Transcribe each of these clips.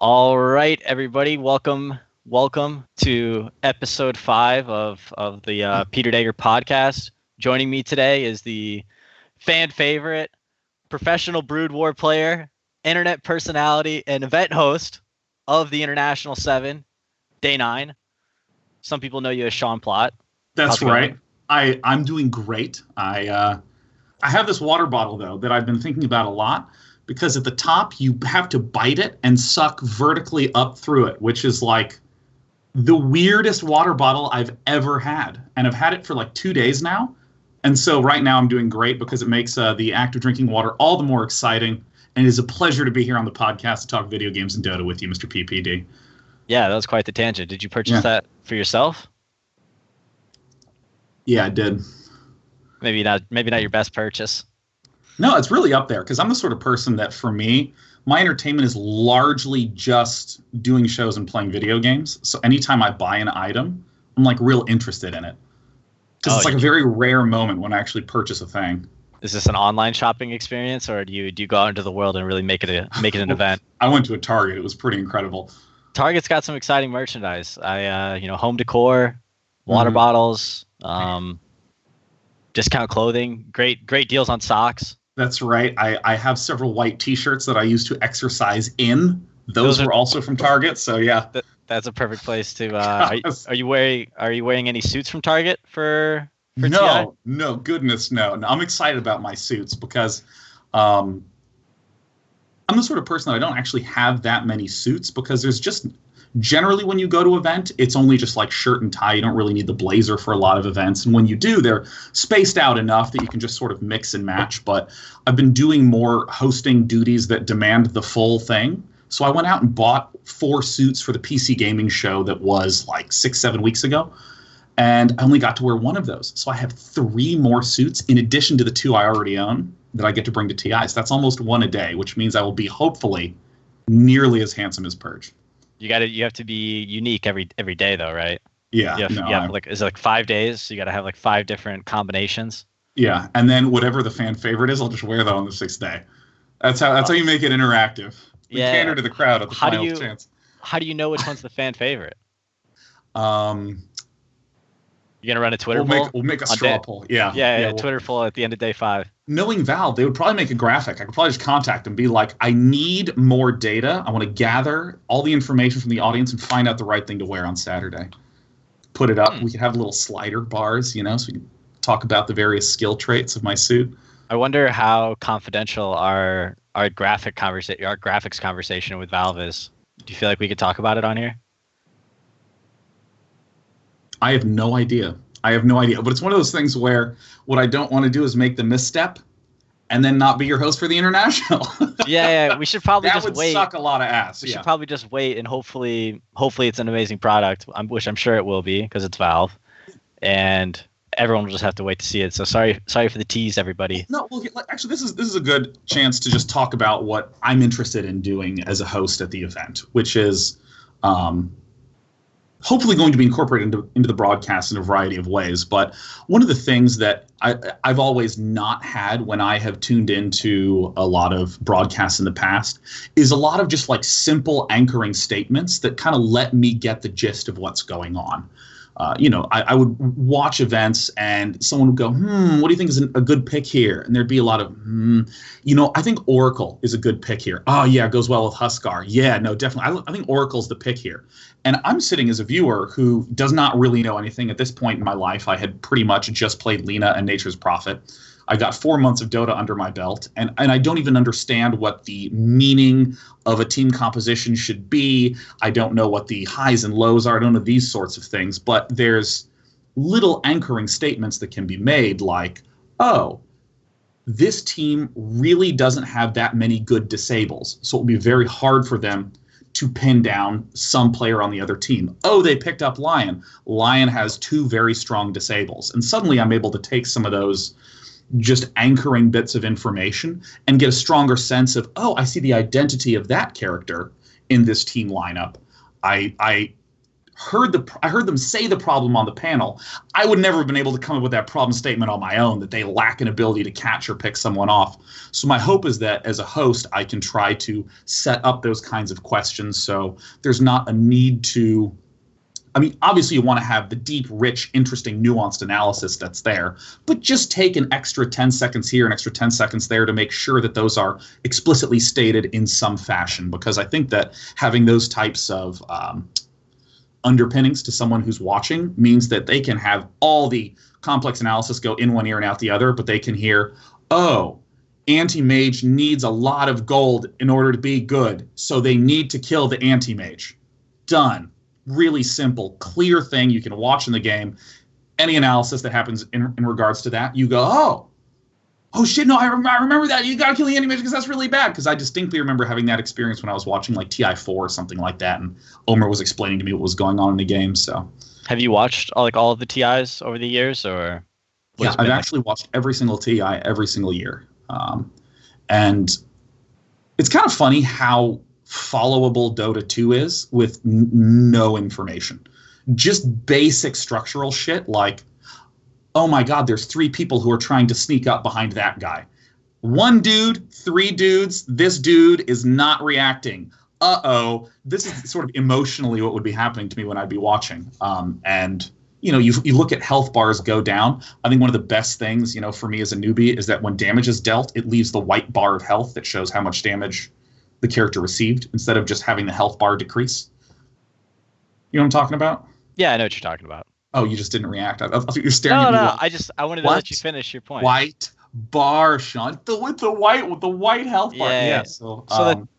All right, everybody, welcome to episode 5 of the Peter Dager Podcast. Joining me today is the fan favorite, professional Brood War player, internet personality, and event host of the International 7, day9. Some people know you as Sean Plott. That's right. I'm doing great. I have this water bottle, though, that I've been thinking about a lot. Because at the top, you have to bite it and suck vertically up through it, which is like the weirdest water bottle I've ever had. And I've had it for like 2 days now. And so right now I'm doing great because it makes the act of drinking water all the more exciting. And it is a pleasure to be here on the podcast to talk video games and Dota with you, Mr. PPD. Yeah, that was quite the tangent. Did you purchase that for yourself? Yeah, I did. Maybe not your best purchase. No, it's really up there because I'm the sort of person that, for me, my entertainment is largely just doing shows and playing video games. So anytime I buy an item, I'm like real interested in it. Because it's like a very rare moment when I actually purchase a thing. Is this an online shopping experience, or do you go out into the world and really make it an event? I went to a Target. It was pretty incredible. Target's got some exciting merchandise. Home decor, water bottles, discount clothing, great deals on socks. That's right. I have several white T-shirts that I used to exercise in. Those were also from Target. So yeah, that's a perfect place to. Are you wearing any suits from Target for no, TI? No, goodness, no. I'm excited about my suits because I'm the sort of person that I don't actually have that many suits because there's just generally when you go to an event, it's only just like shirt and tie. You don't really need the blazer for a lot of events. And when you do, they're spaced out enough that you can just sort of mix and match. But I've been doing more hosting duties that demand the full thing. So I went out and bought 4 suits for the PC gaming show that was like 6-7 weeks ago. And I only got to wear one of those. So I have 3 more suits in addition to the 2 I already own that I get to bring to TI. So that's almost 1 a day, which means I will be hopefully nearly as handsome as Purge. You have to be unique every day though, right? Yeah. Is it like 5 days? So you got to have like 5 different combinations. Yeah, and then whatever the fan favorite is, I'll just wear that on the 6th day. That's how you make it interactive. We cater to the crowd at the final chance. How do you know which one's the fan favorite? You're gonna run a Twitter poll? We'll make a straw poll. Yeah. Twitter poll at the end of day 5. Knowing Valve, they would probably make a graphic. I could probably just contact them and be like, I need more data. I want to gather all the information from the audience and find out the right thing to wear on Saturday. Put it up. We could have little slider bars, so we can talk about the various skill traits of my suit. I wonder how confidential our graphics conversation with Valve is. Do you feel like we could talk about it on here? I have no idea. But it's one of those things where what I don't want to do is make the misstep and then not be your host for the International. Yeah. We should probably that just would wait. Suck a lot of ass. We should probably just wait, and hopefully it's an amazing product, which I'm sure it will be because it's Valve, and everyone will just have to wait to see it. So sorry for the tease, everybody. No, well, actually, this is a good chance to just talk about what I'm interested in doing as a host at the event, which is hopefully going to be incorporated into the broadcast in a variety of ways. But one of the things that I've always not had when I have tuned into a lot of broadcasts in the past is a lot of just like simple anchoring statements that kind of let me get the gist of what's going on. I would watch events and someone would go, what do you think is a good pick here? And there'd be a lot of, I think Oracle is a good pick here. Oh, yeah, it goes well with Huskar. Yeah, no, definitely. I think Oracle's the pick here. And I'm sitting as a viewer who does not really know anything. At this point in my life, I had pretty much just played Lena and Nature's Prophet. I got 4 months of Dota under my belt, and I don't even understand what the meaning of a team composition should be. I don't know what the highs and lows are. I don't know these sorts of things. But there's little anchoring statements that can be made like, oh, this team really doesn't have that many good disables, so it will be very hard for them to pin down some player on the other team. Oh, they picked up Lion. Lion has 2 very strong disables. And suddenly I'm able to take some of those just anchoring bits of information and get a stronger sense of, I see the identity of that character in this team lineup. I I heard them say the problem on the panel, I would never have been able to come up with that problem statement on my own, that they lack an ability to catch or pick someone off. So my hope is that as a host, I can try to set up those kinds of questions so there's not a need to. I mean, obviously you want to have the deep, rich, interesting, nuanced analysis that's there, but just take an extra 10 seconds here, an extra 10 seconds there to make sure that those are explicitly stated in some fashion, because I think that having those types of underpinnings to someone who's watching means that they can have all the complex analysis go in one ear and out the other, but they can hear, oh, anti-mage needs a lot of gold in order to be good, so they need to kill the anti-mage. Done. Really simple, clear thing you can watch in the game. Any analysis that happens in regards to that, you go, oh shit, no, I remember that. You gotta kill the anti-mage because that's really bad. Because I distinctly remember having that experience when I was watching like TI4 or something like that, and Omer was explaining to me what was going on in the game. So, have you watched all of the TIs over the years, or? Yeah, I've actually watched every single TI every single year, and it's kind of funny how followable Dota 2 is with no information. Just basic structural shit like, oh my god, there's 3 people who are trying to sneak up behind that guy. 1 dude, 3 dudes, this dude is not reacting. Uh-oh. This is sort of emotionally what would be happening to me when I'd be watching. And you look at health bars go down. I think one of the best things, for me as a newbie is that when damage is dealt, it leaves the white bar of health that shows how much damage the character received, instead of just having the health bar decrease. You know what I'm talking about? Yeah, I know what you're talking about. Oh, you just didn't react. I thought you were staring at me. No, I wanted to let you finish your point. White bar, Sean. With the white health bar. Yeah. So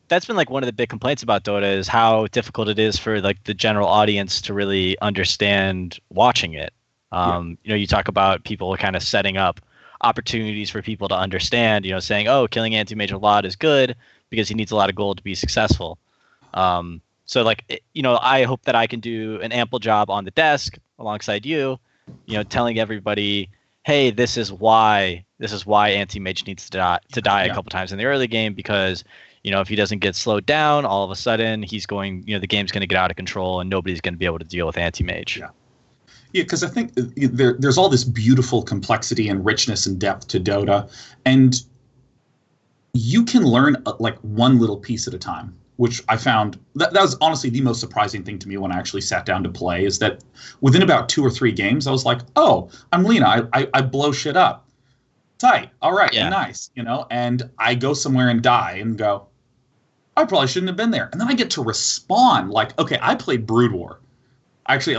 that's been like one of the big complaints about Dota is how difficult it is for like the general audience to really understand watching it. You talk about people kind of setting up opportunities for people to understand, saying, oh, killing anti-mage a lot is good because he needs a lot of gold to be successful. So I hope that I can do an ample job on the desk alongside you, telling everybody, hey, this is why anti-mage needs to die a couple times in the early game, because if he doesn't get slowed down, all of a sudden he's going, the game's going to get out of control and nobody's going to be able to deal with anti-mage. Yeah, because I think there's all this beautiful complexity and richness and depth to Dota, and you can learn like one little piece at a time, which I found that was honestly the most surprising thing to me when I actually sat down to play, is that within about 2 or 3 games, I was like, oh, I'm Lena. I blow shit up. Tight. All right. Yeah. Nice. And I go somewhere and die and go, I probably shouldn't have been there. And then I get to respawn. Like, okay, I played Brood War. Actually,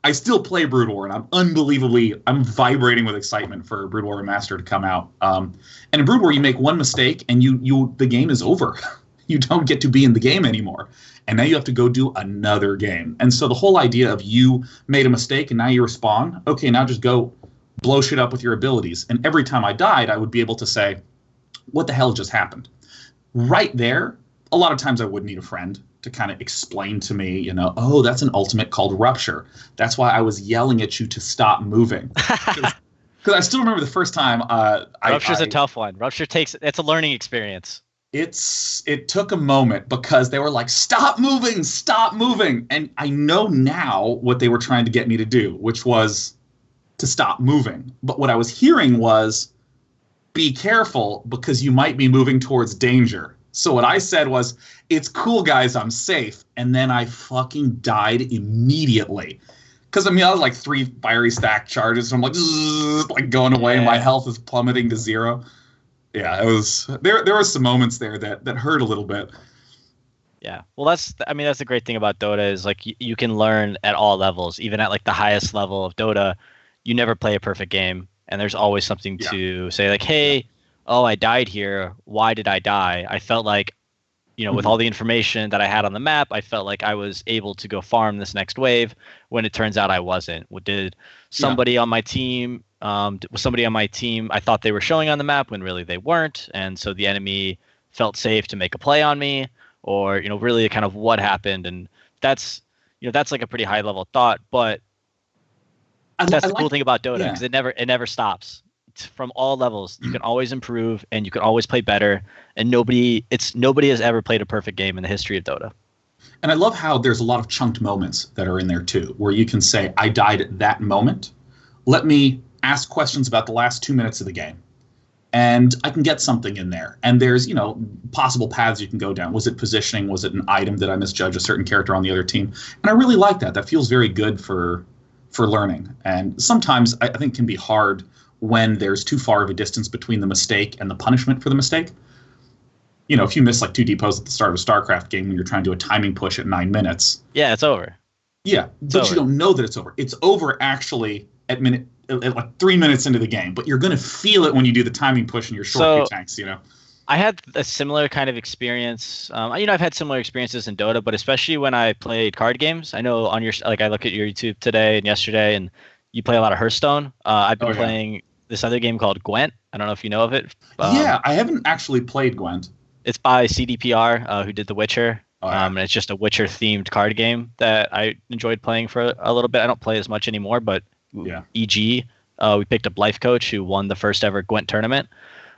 I still play Brood War, and I'm vibrating with excitement for Brood War Remastered to come out. And in Brood War, you make one mistake, and the game is over. You don't get to be in the game anymore. And now you have to go do another game. And so the whole idea of you made a mistake, and now you respawn, okay, now just go blow shit up with your abilities. And every time I died, I would be able to say, what the hell just happened? Right there, a lot of times I would need a friend to kind of explain to me, oh, that's an ultimate called Rupture. That's why I was yelling at you to stop moving. Because I still remember the first time. Rupture's a tough one. Rupture it's a learning experience. It took a moment because they were like, stop moving. And I know now what they were trying to get me to do, which was to stop moving. But what I was hearing was, be careful because you might be moving towards danger. So what I said was, it's cool, guys, I'm safe. And then I fucking died immediately. Because, I was like 3 fiery stack charges. So I'm like going away, and my health is plummeting to 0. Yeah, it was. There were some moments there that hurt a little bit. Yeah, well, that's the great thing about Dota is like you can learn at all levels, even at like the highest level of Dota. You never play a perfect game, and there's always something to say like, hey, oh, I died here. Why did I die? I felt like, with all the information that I had on the map, I felt like I was able to go farm this next wave when it turns out I wasn't. Did somebody on my team, I thought they were showing on the map when really they weren't. And so the enemy felt safe to make a play on me, or, really kind of what happened. And that's like a pretty high level thought, but that's the cool thing about Dota, because it never stops. From all levels, you can always improve and you can always play better, and nobody has ever played a perfect game in the history of Dota. And I love how there's a lot of chunked moments that are in there too, where you can say, I died at that moment. Let me ask questions about the last 2 minutes of the game. And I can get something in there. And there's, possible paths you can go down. Was it positioning? Was it an item? Did I misjudge a certain character on the other team? And I really like that. That feels very good for learning. And sometimes I think it can be hard when there's too far of a distance between the mistake and the punishment for the mistake. If you miss like 2 depots at the start of a StarCraft game when you're trying to do a timing push at 9 minutes. Yeah, it's over. Yeah, but you don't know that it's over. It's over actually at like 3 minutes into the game, but you're going to feel it when you do the timing push in your short queue tanks, I had a similar kind of experience. I've had similar experiences in Dota, but especially when I played card games. I know on I look at your YouTube today and yesterday, and you play a lot of Hearthstone. I've been playing this other game called Gwent. I don't know if you know of it. Yeah, I haven't actually played Gwent. It's by CDPR, who did The Witcher. And it's just a Witcher-themed card game that I enjoyed playing for a little bit. I don't play as much anymore, but EG, we picked up Life Coach, who won the first ever Gwent tournament.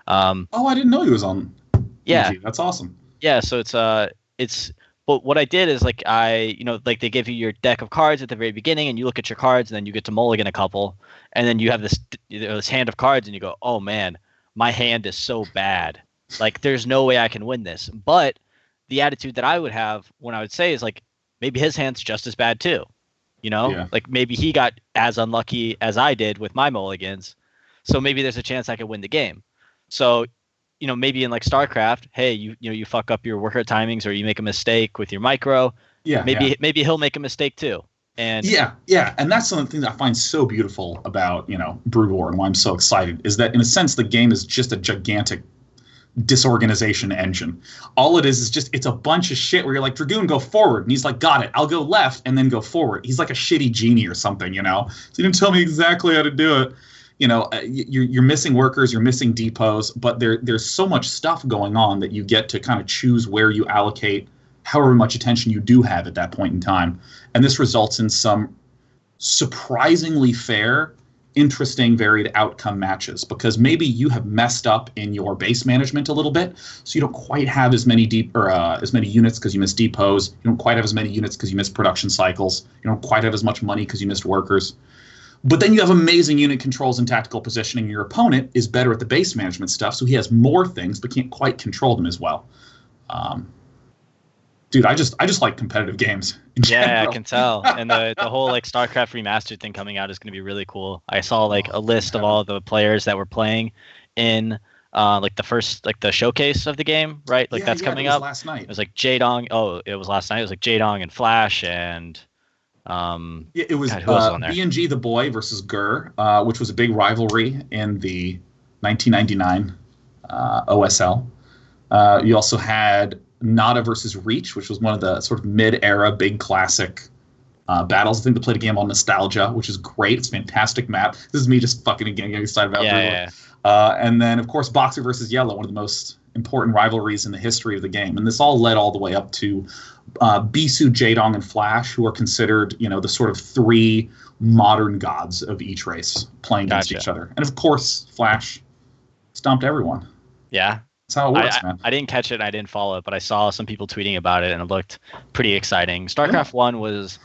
I didn't know he was on. Yeah, EG. That's awesome. Yeah, so it's. But what I did is they give you your deck of cards at the very beginning, and you look at your cards, and then you get to mulligan a couple, and then you have this hand of cards, and you go, oh man, my hand is so bad. Like, there's no way I can win this. But the attitude that I would have when I would say is like, maybe his hand's just as bad too. Like maybe he got as unlucky as I did with my mulligans. So maybe there's a chance I could win the game. So, maybe in like StarCraft, hey, you fuck up your worker timings or you make a mistake with your micro. Yeah. Maybe he'll make a mistake too. And yeah. And that's something that I find so beautiful about, Brood War and why I'm so excited is that in a sense, the game is just a gigantic disorganization engine. All it is just it's a bunch of shit where you're like, Dragoon, go forward, and he's like, got it, I'll go left and then go forward. He's like a shitty genie or something, so you didn't tell me exactly how to do it. You're missing workers, you're missing depots, but there's so much stuff going on that you get to kind of choose where you allocate however much attention you do have at that point in time. And this results in some surprisingly fair, interesting, varied outcome matches, because maybe you have messed up in your base management a little bit, so you don't quite have as many as many units because you missed depots. You don't quite have as many units because you missed production cycles. You don't quite have as much money because you missed workers. But then you have amazing unit controls and tactical positioning. Your opponent is better at the base management stuff, so he has more things but can't quite control them as well. Dude, I just like competitive games. Yeah, I can tell. And the whole like StarCraft remastered thing coming out is going to be really cool. I saw like a list of all the players that were playing in the first the showcase of the game, right? Like that's coming up. Last night. It was like Jaedong. Oh, it was last night. It was like Jaedong and Flash and it was God, who else was on there? BNG the Boy versus Gur, which was a big rivalry in the 1999 OSL. You also had Nada versus Reach, which was one of the sort of mid-era big classic battles. I think they played a game on Nostalgia, which is great. It's a fantastic map. This is me just fucking getting excited about it. And then, of course, Boxer versus Yellow, one of the most important rivalries in the history of the game. And this all led all the way up to Bisu, Jaedong, and Flash, who are considered, the sort of 3 modern gods of each race playing against each other. And, of course, Flash stomped everyone. Yeah. That's how it works, man. I didn't catch it and I didn't follow it, but I saw some people tweeting about it and it looked pretty exciting. StarCraft 1 was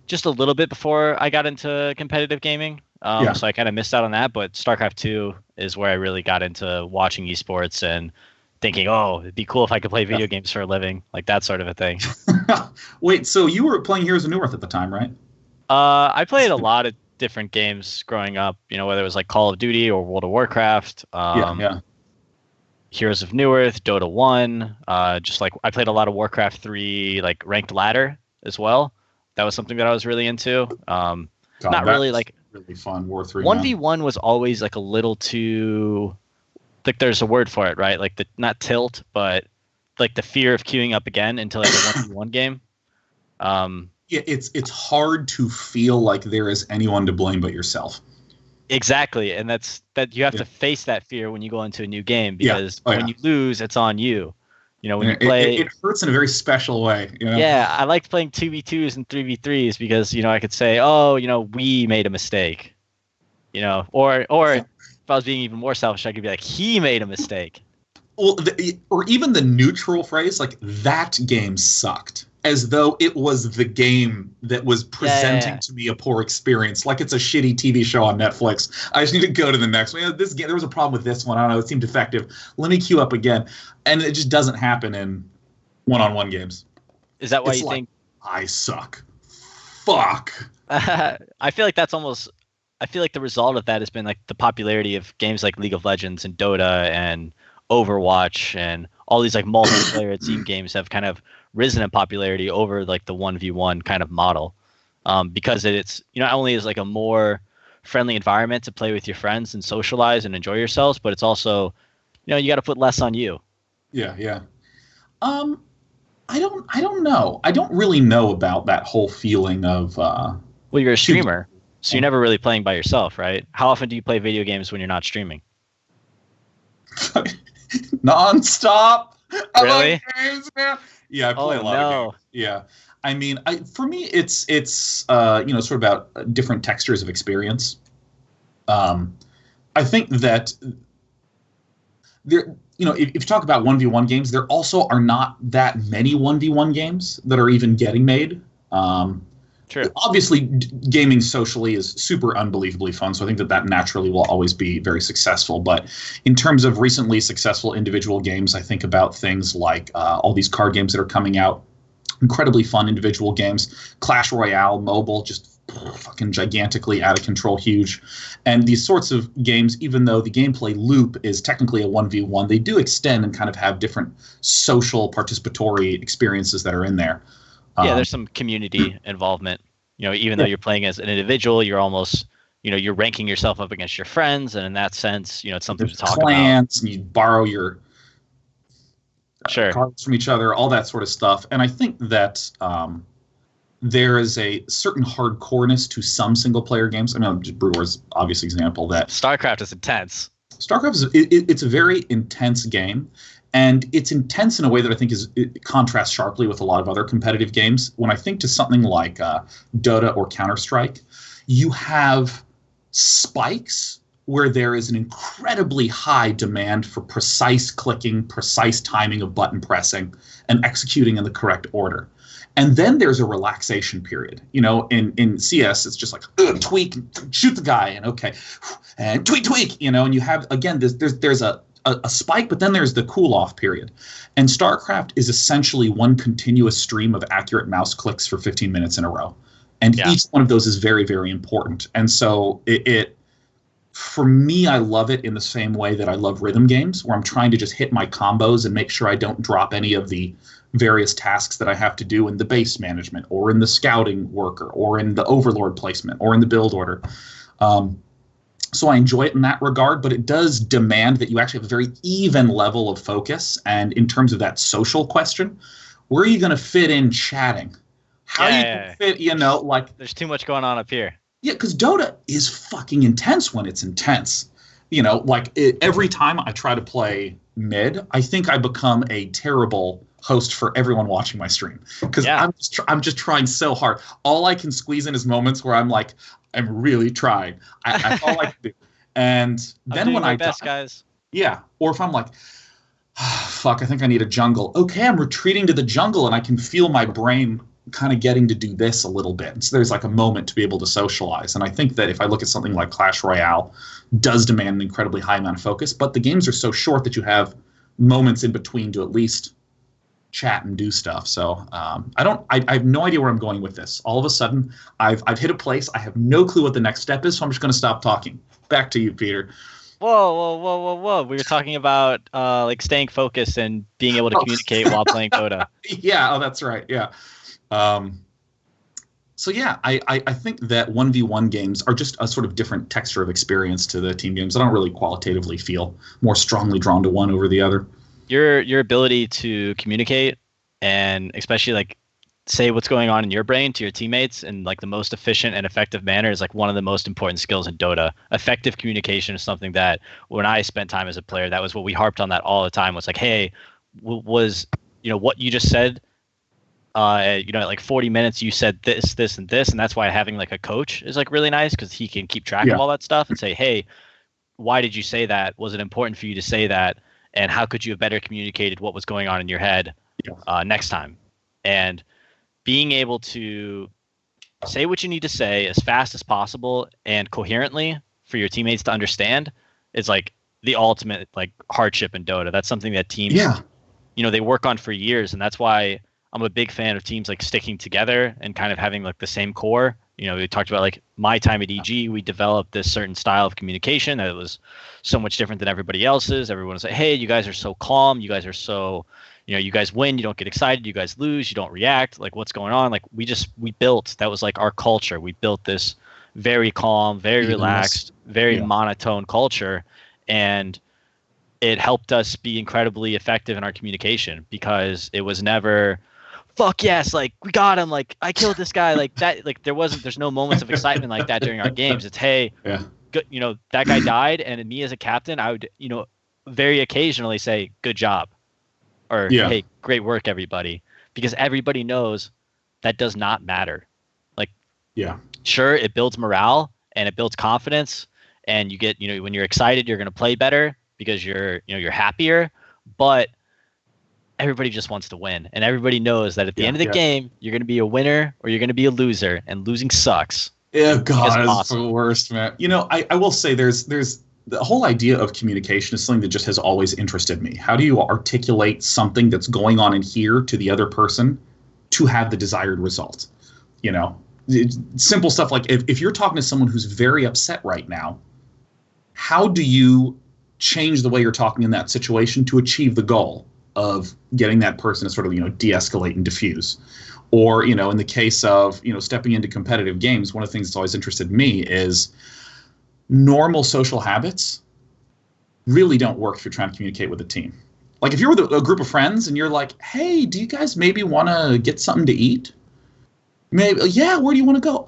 just a little bit before I got into competitive gaming, so I kind of missed out on that, but StarCraft 2 is where I really got into watching esports and thinking, oh, it'd be cool if I could play video games for a living, like that sort of a thing. Wait, so you were playing Heroes of Newerth at the time, right? I played a lot of different games growing up, whether it was like Call of Duty or World of Warcraft. Heroes of Newerth, Dota 1, just like I played a lot of Warcraft 3, like ranked ladder as well. That was something that I was really into. Not really like really fun. War 3 1v1 was always like a little too, like there's a word for it, right? Like the not tilt, but like the fear of queuing up again into like a 1v1 game. Yeah, it's hard to feel like there is anyone to blame but yourself. Exactly, and that you have to face that fear when you go into a new game, because when you lose, it's on you. When you play, it hurts in a very special way. Yeah, I liked playing 2v2s and 3v3s because I could say, oh, we made a mistake, or if I was being even more selfish, I could be like, he made a mistake. Well, or even the neutral phrase, like that game sucked. as though it was the game that was presenting to me a poor experience, like it's a shitty TV show on Netflix. I just need to go to the next one. This game, there was a problem with this one. I don't know. It seemed defective. Let me queue up again, and it just doesn't happen in one-on-one games. Is that why you think I suck? Fuck. I feel like that's almost. I feel like the result of that has been like the popularity of games like League of Legends and Dota and Overwatch and all these like multiplayer team games have kind of risen in popularity over like the 1v1 kind of model, because it's not only is like a more friendly environment to play with your friends and socialize and enjoy yourselves, but it's also you got to put less on you. Yeah. I don't know. I don't really know about that whole feeling of. Well, you're a streamer, so you're never really playing by yourself, right? How often do you play video games when you're not streaming? Non-stop. Really? I like games, man. Yeah, I play a lot of games. Yeah. I mean, for me, it's sort of about different textures of experience. I think that there, if you talk about 1v1 games, there also are not that many 1v1 games that are even getting made. True. Obviously, gaming socially is super unbelievably fun, so I think that naturally will always be very successful. But in terms of recently successful individual games, I think about things like all these card games that are coming out, incredibly fun individual games, Clash Royale, mobile, just fucking gigantically out of control, huge. And these sorts of games, even though the gameplay loop is technically a 1v1, they do extend and kind of have different social participatory experiences that are in there. Yeah, there's some community involvement. Even though you're playing as an individual, you're almost, you're ranking yourself up against your friends, and in that sense, it's something to talk clans, about. And you borrow your sure cards from each other, all that sort of stuff. And I think that there is a certain hardcoreness to some single-player games. I mean, Brewer's obvious example that StarCraft is intense. StarCraft it's a very intense game. And it's intense in a way that I think it contrasts sharply with a lot of other competitive games. When I think to something like Dota or Counter-Strike, you have spikes where there is an incredibly high demand for precise clicking, precise timing of button pressing, and executing in the correct order. And then there's a relaxation period. In CS, it's just like tweak, shoot the guy, and okay, and tweak, and you have again there's a spike, but then there's the cool-off period. And StarCraft is essentially one continuous stream of accurate mouse clicks for 15 minutes in a row. And each one of those is very, very important. And so it for me, I love it in the same way that I love rhythm games, where I'm trying to just hit my combos and make sure I don't drop any of the various tasks that I have to do in the base management or in the scouting worker or in the overlord placement or in the build order. So I enjoy it in that regard, but it does demand that you actually have a very even level of focus. And in terms of that social question, where are you going to fit in chatting? How are you going to fit, like... There's too much going on up here. Yeah, because Dota is fucking intense when it's intense. Every time I try to play mid, I think I become a terrible host for everyone watching my stream. Because I'm just trying so hard. All I can squeeze in is moments where I'm like... I'm really trying. That's all I can do. And then when I best, guys. Yeah. Or if I'm like, fuck, I think I need a jungle. Okay, I'm retreating to the jungle, and I can feel my brain kind of getting to do this a little bit. So there's like a moment to be able to socialize. And I think that if I look at something like Clash Royale, does demand an incredibly high amount of focus, but the games are so short that you have moments in between to at least chat and do stuff. So I have no idea where I'm going with this. All of a sudden, I've hit a place. I have no clue what the next step is, so I'm just going to stop talking. Back to you, Peter. Whoa. We were talking about like staying focused and being able to communicate while playing Dota. Yeah, that's right. Yeah. So yeah, I think that 1v1 games are just a sort of different texture of experience to the team games. I don't really qualitatively feel more strongly drawn to one over the other. Your ability to communicate and especially like say what's going on in your brain to your teammates in like the most efficient and effective manner is like one of the most important skills in Dota. Effective communication is something that when I spent time as a player, that was what we harped on that all the time. Was like, hey, was what you just said, like 40 minutes you said this, and this, and that's why having like a coach is like really nice because he can keep track of all that stuff and say, hey, why did you say that? Was it important for you to say that? And how could you have better communicated what was going on in your head next time? And being able to say what you need to say as fast as possible and coherently for your teammates to understand is like the ultimate like hardship in Dota. That's something that teams, they work on for years, and that's why I'm a big fan of teams like sticking together and kind of having like the same core. We talked about like my time at EG, we developed this certain style of communication that was so much different than everybody else's. Everyone was like, hey, you guys are so calm. You guys are so, you guys win. You don't get excited. You guys lose. You don't react. Like, what's going on? Like, we built, that was like our culture. We built this very calm, very relaxed, very monotone culture. And it helped us be incredibly effective in our communication because it was never, fuck yes, like we got him, like I killed this guy, like that, like there's no moments of excitement like that during our games. It's hey, good, that guy died, and me as a captain, I would, very occasionally say good job, or hey, great work everybody, because everybody knows that does not matter. Like, sure, it builds morale and it builds confidence, and you get, when you're excited, you're going to play better because you're happier, but everybody just wants to win, and everybody knows that at the end of the game, you're going to be a winner or you're going to be a loser, and losing sucks. Yeah, God, it's awesome. The worst, man. I will say there's the whole idea of communication is something that just has always interested me. How do you articulate something that's going on in here to the other person to have the desired result? Simple stuff like if you're talking to someone who's very upset right now, how do you change the way you're talking in that situation to achieve the goal of getting that person to sort of, de-escalate and diffuse? Or, in the case of, stepping into competitive games, one of the things that's always interested me is normal social habits really don't work if you're trying to communicate with a team. Like if you're with a group of friends and you're like, hey, do you guys maybe want to get something to eat? Maybe, where do you want to go?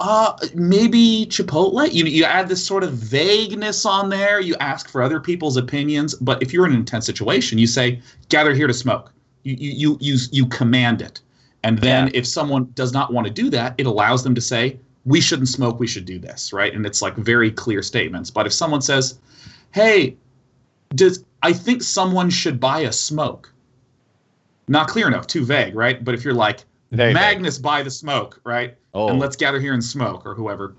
Maybe Chipotle? You add this sort of vagueness on there. You ask for other people's opinions. But if you're in an intense situation, you say, gather here to smoke. You command it. And then if someone does not want to do that, it allows them to say, we shouldn't smoke, we should do this, right? And it's like very clear statements. But if someone says, hey, I think someone should buy a smoke. Not clear enough, too vague, right? But if you're like, Magnus buy the smoke, right? And let's gather here and smoke, or whoever.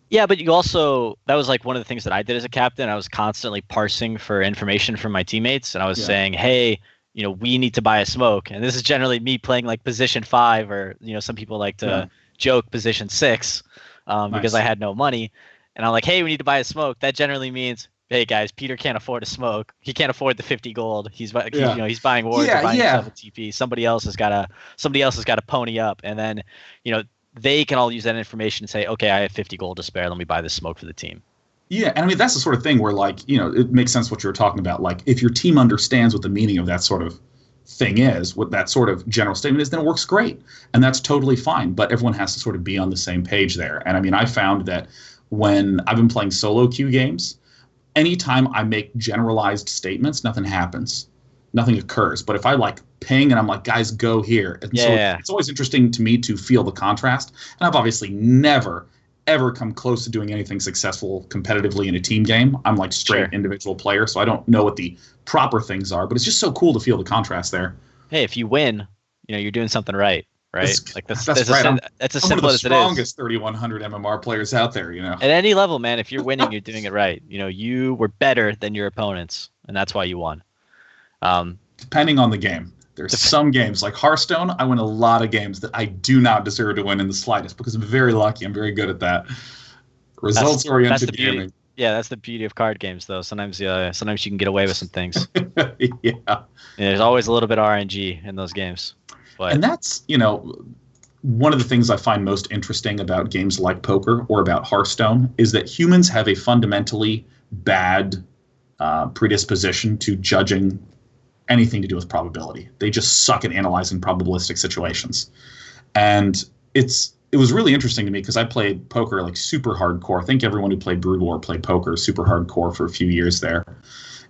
Yeah, but you also, that was like one of the things that I did as a captain. I was constantly parsing for information from my teammates, and I was saying, hey, we need to buy a smoke. And this is generally me playing like position 5, or, some people like to joke position 6 because I had no money. And I'm like, hey, we need to buy a smoke. That generally means, hey guys, Peter can't afford a smoke. He can't afford the 50 gold. He's he's buying wards, or buying himself a TP. Somebody else has got to pony up, and then they can all use that information and say, okay, I have 50 gold to spare. Let me buy this smoke for the team. Yeah, and I mean that's the sort of thing where it makes sense what you were talking about. Like if your team understands what the meaning of that sort of thing is, what that sort of general statement is, then it works great, and that's totally fine. But everyone has to sort of be on the same page there. And I mean, I found that when I've been playing solo queue games, anytime I make generalized statements, nothing happens. Nothing occurs. But if I ping and I'm like, guys, go here. And so it's always interesting to me to feel the contrast. And I've obviously never, ever come close to doing anything successful competitively in a team game. I'm like straight individual player, so I don't know what the proper things are. But it's just so cool to feel the contrast there. Hey, if you win, you're doing something right. Right, that's right. That's as simple as it is. I'm one of the strongest 3100 MMR players out there. At any level, man. If you're winning, you're doing it right. You were better than your opponents, and that's why you won. Depending on the game, there's some games like Hearthstone. I win a lot of games that I do not deserve to win in the slightest because I'm very lucky. I'm very good at that. Results-oriented gaming. Yeah, that's the beauty of card games, though. Sometimes you can get away with some things. There's always a little bit of RNG in those games. But. And that's, one of the things I find most interesting about games like poker or about Hearthstone is that humans have a fundamentally bad predisposition to judging anything to do with probability. They just suck at analyzing probabilistic situations. And it was really interesting to me because I played poker super hardcore. I think everyone who played Brood War played poker super hardcore for a few years there.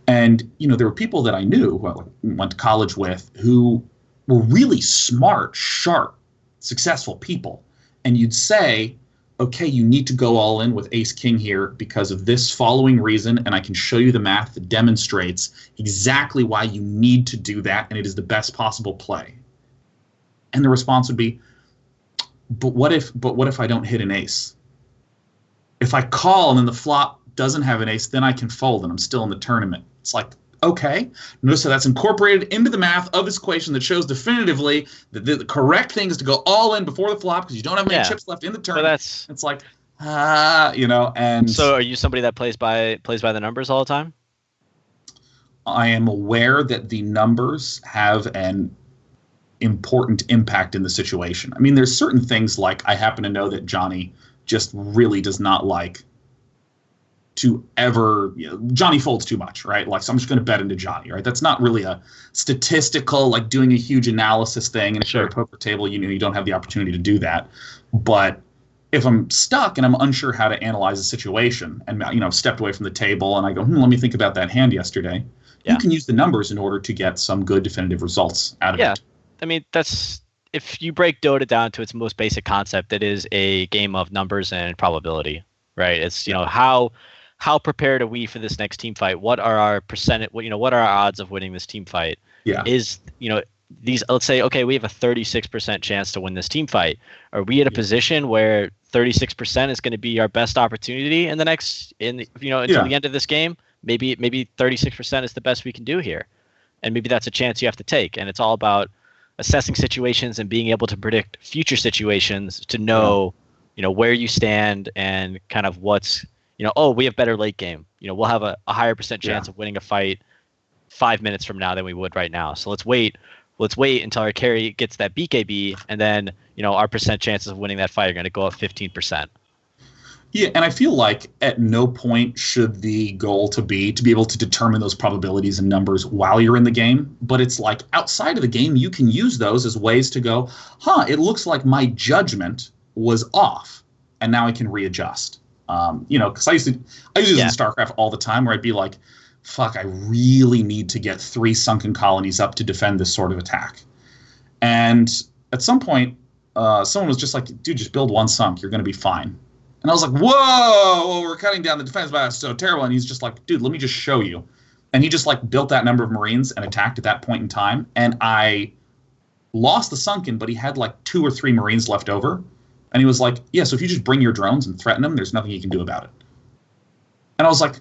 And, there were people that I knew who I went to college with who were really smart, sharp, successful people. And you'd say, okay, you need to go all in with ace king here because of this following reason, and I can show you the math that demonstrates exactly why you need to do that, and it is the best possible play. And the response would be, But what if I don't hit an ace? If I call and then the flop doesn't have an ace, then I can fold and I'm still in the tournament. It's like, okay. Notice how that's incorporated into the math of this equation that shows definitively that the correct thing is to go all in before the flop because you don't have many chips left in the tournament. So it's like, and so are you somebody that plays by the numbers all the time? I am aware that the numbers have an important impact in the situation. I mean, there's certain things like I happen to know that Johnny just really does not like to ever, Johnny folds too much, right? Like, so I'm just going to bet into Johnny, right? That's not really a statistical, like doing a huge analysis thing. And if you're at a poker table, you don't have the opportunity to do that. But if I'm stuck and I'm unsure how to analyze a situation and, stepped away from the table and I go, let me think about that hand yesterday. Yeah. You can use the numbers in order to get some good definitive results out of it. I mean, if you break Dota down to its most basic concept, it is a game of numbers and probability, right? It's, how prepared are we for this next team fight? What are our percentage? What are our odds of winning this team fight? Yeah. Let's say, okay, we have a 36% chance to win this team fight. Are we at a position where 36% is going to be our best opportunity until the end of this game? Maybe 36% is the best we can do here. And maybe that's a chance you have to take. And it's all about assessing situations and being able to predict future situations to know, where you stand and kind of what's, we have better late game. We'll have a higher percent chance of winning a fight 5 minutes from now than we would right now. So let's wait until our carry gets that BKB, and then, our percent chances of winning that fight are going to go up 15%. Yeah, and I feel like at no point should the goal to be able to determine those probabilities and numbers while you're in the game. But it's like outside of the game, you can use those as ways to go, it looks like my judgment was off, and now I can readjust. Because I used to use it in StarCraft all the time, where I'd be like, fuck, I really need to get 3 sunken colonies up to defend this sort of attack. And at some point, someone was just like, dude, just build 1 sunk. You're going to be fine. And I was like, whoa, we're cutting down the defense, but it's so terrible. And he's just like, dude, let me just show you. And he just like built that number of Marines and attacked at that point in time. And I lost the sunken, but he had like 2 or 3 Marines left over. And he was like, yeah, so if you just bring your drones and threaten them, there's nothing you can do about it. And I was like,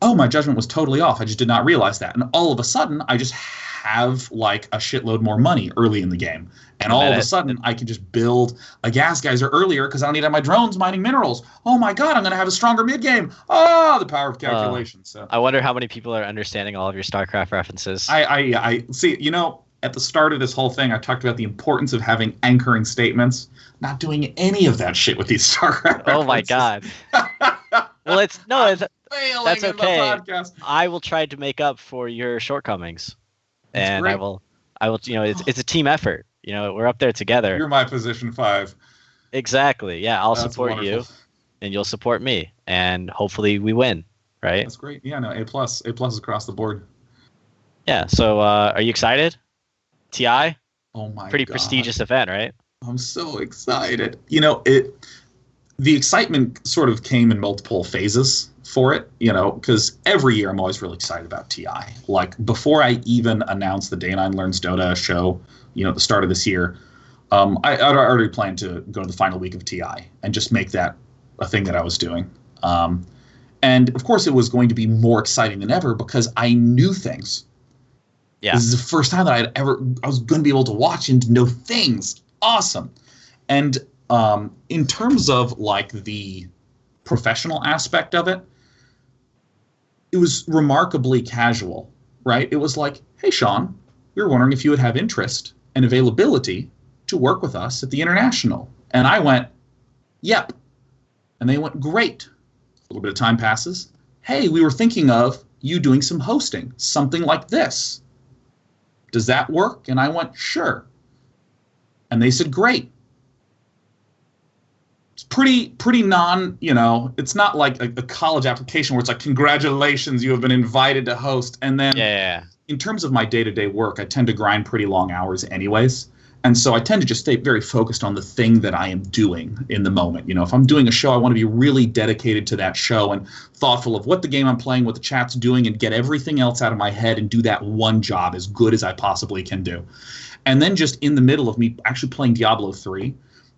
oh, my judgment was totally off. I just did not realize that. And all of a sudden, I just have like a shitload more money early in the game. And all of a sudden, I can just build a gas geyser earlier because I don't need to have my drones mining minerals. Oh my God, I'm going to have a stronger mid game. Oh, the power of calculation. So I wonder how many people are understanding all of your StarCraft references. I see, at the start of this whole thing, I talked about the importance of having anchoring statements. Not doing any of that shit with these StarCraft references. Oh my God. Well, that's okay. I will try to make up for your shortcomings. And I will, it's a team effort. We're up there together. You're my position 5. Exactly. Yeah, I'll support you, and you'll support me, and hopefully we win. Right. That's great. Yeah. No. A plus across the board. Yeah. So, are you excited? TI. Oh my. Pretty God. Prestigious event, right? I'm so excited. The excitement sort of came in multiple phases for it, because every year I'm always really excited about TI. Like before I even announced the Day9 Learns Dota show, at the start of this year, I'd already planned to go to the final week of TI and just make that a thing that I was doing. And of course it was going to be more exciting than ever because I knew things. Yeah. This is the first time that I was going to be able to watch and to know things. Awesome. And in terms of like the professional aspect of it, it was remarkably casual, right? It was like, hey, Sean, we were wondering if you would have interest and availability to work with us at the International. And I went, yep. And they went, great. A little bit of time passes. Hey, we were thinking of you doing some hosting, something like this. Does that work? And I went, sure. And they said, great. It's pretty non, it's not like a college application where it's like, congratulations, you have been invited to host. And then in terms of my day-to-day work, I tend to grind pretty long hours anyways. And so I tend to just stay very focused on the thing that I am doing in the moment. If I'm doing a show, I want to be really dedicated to that show and thoughtful of what the game I'm playing, what the chat's doing, and get everything else out of my head and do that one job as good as I possibly can do. And then just in the middle of me actually playing Diablo 3,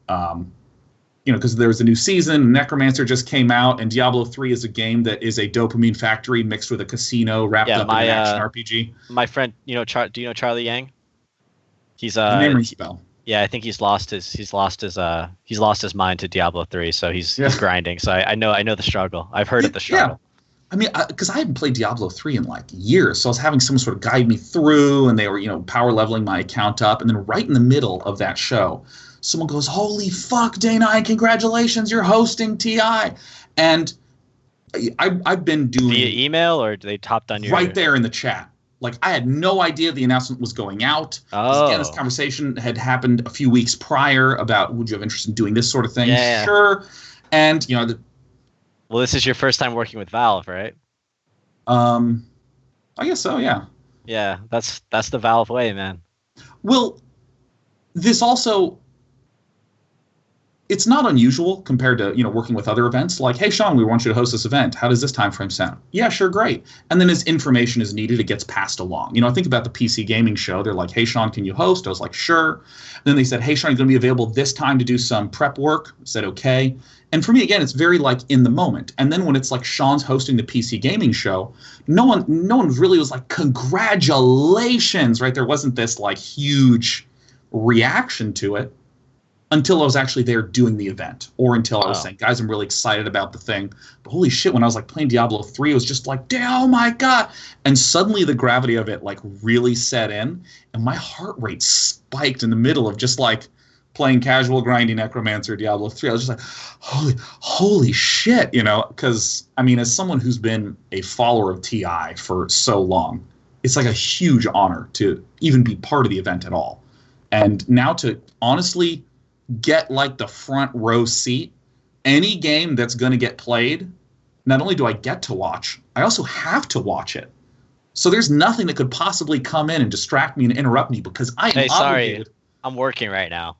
Because there was a new season, Necromancer just came out, and Diablo 3 is a game that is a dopamine factory mixed with a casino wrapped up in an action RPG. My friend, do you know Charlie Yang? He's The name rings a bell. Yeah, I think he's lost his mind to Diablo 3, so he's grinding. So I know the struggle. I've heard of the struggle. Yeah. I mean, because I hadn't played Diablo 3 in like years, so I was having someone sort of guide me through, and they were, power leveling my account up, and then right in the middle of that show, someone goes, "Holy fuck, day9, congratulations, you're hosting TI," and I've been doing via email, or they topped on your right there in the chat. Like, I had no idea the announcement was going out. Oh. Again, this conversation had happened a few weeks prior about, would you have interest in doing this sort of thing? Yeah. Sure. And, well, this is your first time working with Valve, right? I guess so, yeah. Yeah, that's the Valve way, man. Well, this also, it's not unusual compared to, working with other events. Like, hey, Sean, we want you to host this event. How does this time frame sound? Yeah, sure, great. And then as information is needed, it gets passed along. I think about the PC gaming show. They're like, hey, Sean, can you host? I was like, sure. And then they said, hey, Sean, you're going to be available this time to do some prep work. I said, okay. And for me, again, it's very like in the moment. And then when it's like Sean's hosting the PC gaming show, no one really was like, congratulations, right? There wasn't this like huge reaction to it until I was actually there doing the event, or until I was saying, guys, I'm really excited about the thing. But holy shit, when I was like playing Diablo 3, it was just like, oh my God. And suddenly the gravity of it like really set in, and my heart rate spiked in the middle of just like playing casual grinding Necromancer Diablo 3. I was just like, holy shit, because I mean, as someone who's been a follower of TI for so long, it's like a huge honor to even be part of the event at all. And now to honestly get like the front row seat, any game that's going to get played, not only do I get to watch, I also have to watch it. So there's nothing that could possibly come in and distract me and interrupt me, because I am obligated. Sorry, I'm working right now.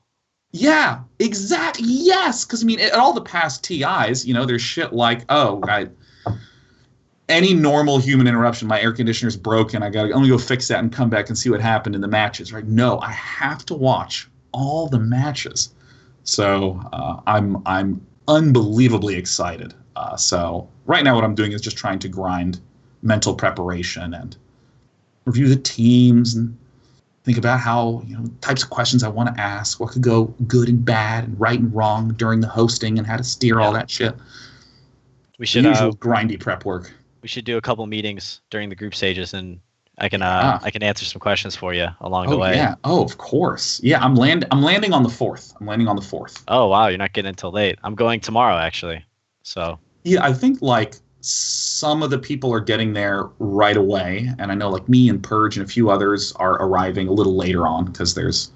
Yeah, exactly. Yes, because I mean, at all the past TIs, there's shit like, any normal human interruption, my air conditioner's broken, I'm gonna go fix that and come back and see what happened in the matches, right? No, I have to watch all the matches. So I'm unbelievably excited. So right now what I'm doing is just trying to grind mental preparation and review the teams and think about how, types of questions I want to ask, what could go good and bad and right and wrong during the hosting, and how to steer all that shit. We should usual grindy prep work. We should do a couple meetings during the group stages, and I can answer some questions for you along the way. Yeah. Oh, of course. Yeah, I'm landing on the 4th. Oh wow, you're not getting until late. I'm going tomorrow actually. So yeah, I think like some of the people are getting there right away, and I know like me and Purge and a few others are arriving a little later on, because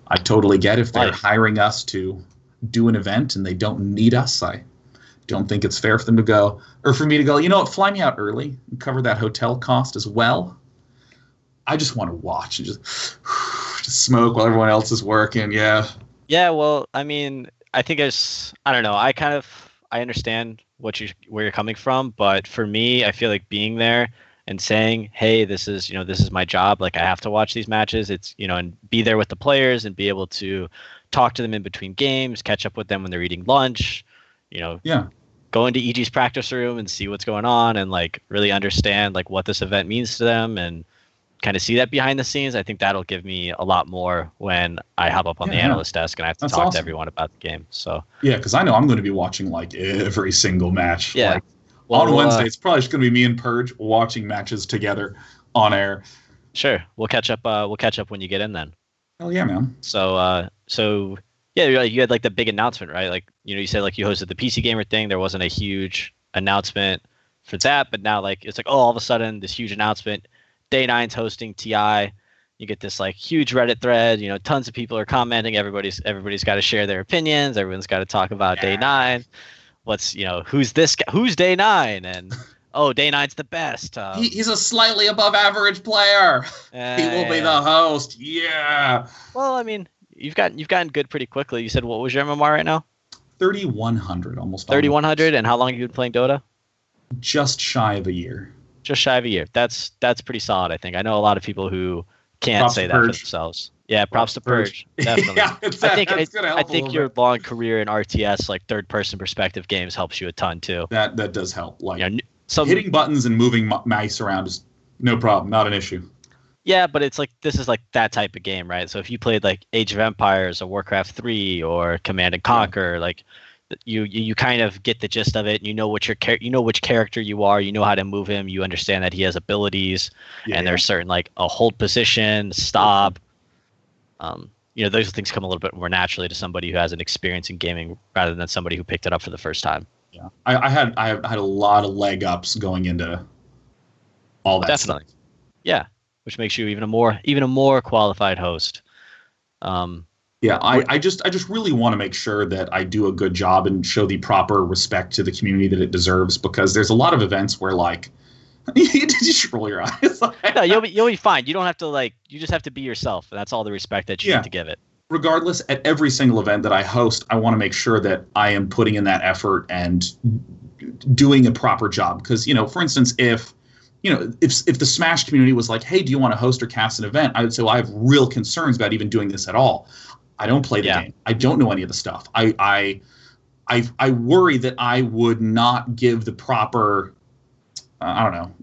I totally get if they're hiring us to do an event and they don't need us. I don't think it's fair for them to go, or for me to go, fly me out early and cover that hotel cost as well. I just want to watch and just smoke while everyone else is working. Yeah. Yeah. Well, I mean, I think I don't know. I understand where you're coming from, but for me, I feel like being there and saying, hey, this is my job. Like, I have to watch these matches. It's, and be there with the players and be able to talk to them in between games, catch up with them when they're eating lunch, go into EG's practice room and see what's going on, and like really understand like what this event means to them, and kind of see that behind the scenes. I think that'll give me a lot more when I hop up on the analyst desk and I have to talk to everyone about the game. So yeah, because I know I'm going to be watching like every single match. Yeah. Like, on Wednesday, it's probably just going to be me and Purge watching matches together on air. Sure, we'll catch up. We'll catch up when you get in then. Oh yeah, man. So yeah, you had like the big announcement, right? Like, you said like you hosted the PC Gamer thing. There wasn't a huge announcement for that, but now like it's like, all of a sudden this huge announcement. Day9's hosting TI. You get this like huge Reddit thread. Tons of people are commenting. Everybody's got to share their opinions. Everyone's got to talk about Day9. What's who's this guy? Who's Day9? And Day9's the best. He's a slightly above average player. He will be the host. Yeah. Well, I mean, you've gotten good pretty quickly. You said, what was your MMR right now? 3,100, almost. 3,100. And how long have you been playing Dota? Just shy of a year. Just shy of a year. That's pretty solid, I think. I know a lot of people who can't say that for themselves. Yeah, props to Purge. Definitely. Yeah, I think your long career in RTS, like third-person perspective games, helps you a ton too. That does help. Like hitting buttons and moving mice around is no problem, not an issue. Yeah, but it's like this is like that type of game, right? So if you played like Age of Empires or Warcraft 3 or Command and Conquer, like you kind of get the gist of it. You know which character you are. You know how to move him. You understand that he has abilities, and there's certain like a hold position, stop. Those things come a little bit more naturally to somebody who has an experience in gaming rather than somebody who picked it up for the first time. Yeah, I had a lot of leg ups going into all that. Definitely, stuff. Yeah, which makes you even a more qualified host. I just really want to make sure that I do a good job and show the proper respect to the community that it deserves, because there's a lot of events where like you just roll your eyes. No, you'll be fine. You don't have to you just have to be yourself, and that's all the respect that you need to give it. Regardless, at every single event that I host, I want to make sure that I am putting in that effort and doing a proper job. Because, for instance, if the Smash community was like, hey, do you want to host or cast an event? I would say, well, I have real concerns about even doing this at all. I don't play the game. I don't know any of the stuff. I worry that I would not give the proper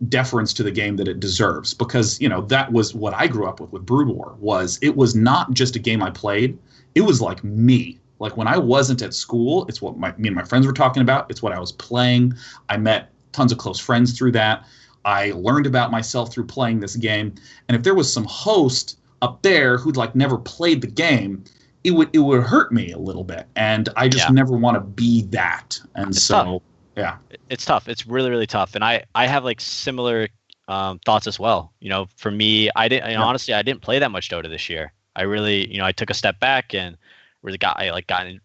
deference to the game that it deserves, because that was what I grew up with Brood War. It was not just a game I played, it was like me. Like when I wasn't at school, it's what me and my friends were talking about, it's what I was playing. I met tons of close friends through that. I learned about myself through playing this game, and if there was some host up there who'd never played the game, it would hurt me a little bit, and I just never want to be that. And it's so tough. Yeah, it's tough. It's really, really tough. And I have similar thoughts as well. For me, honestly, I didn't play that much Dota this year. I really, I took a step back and really got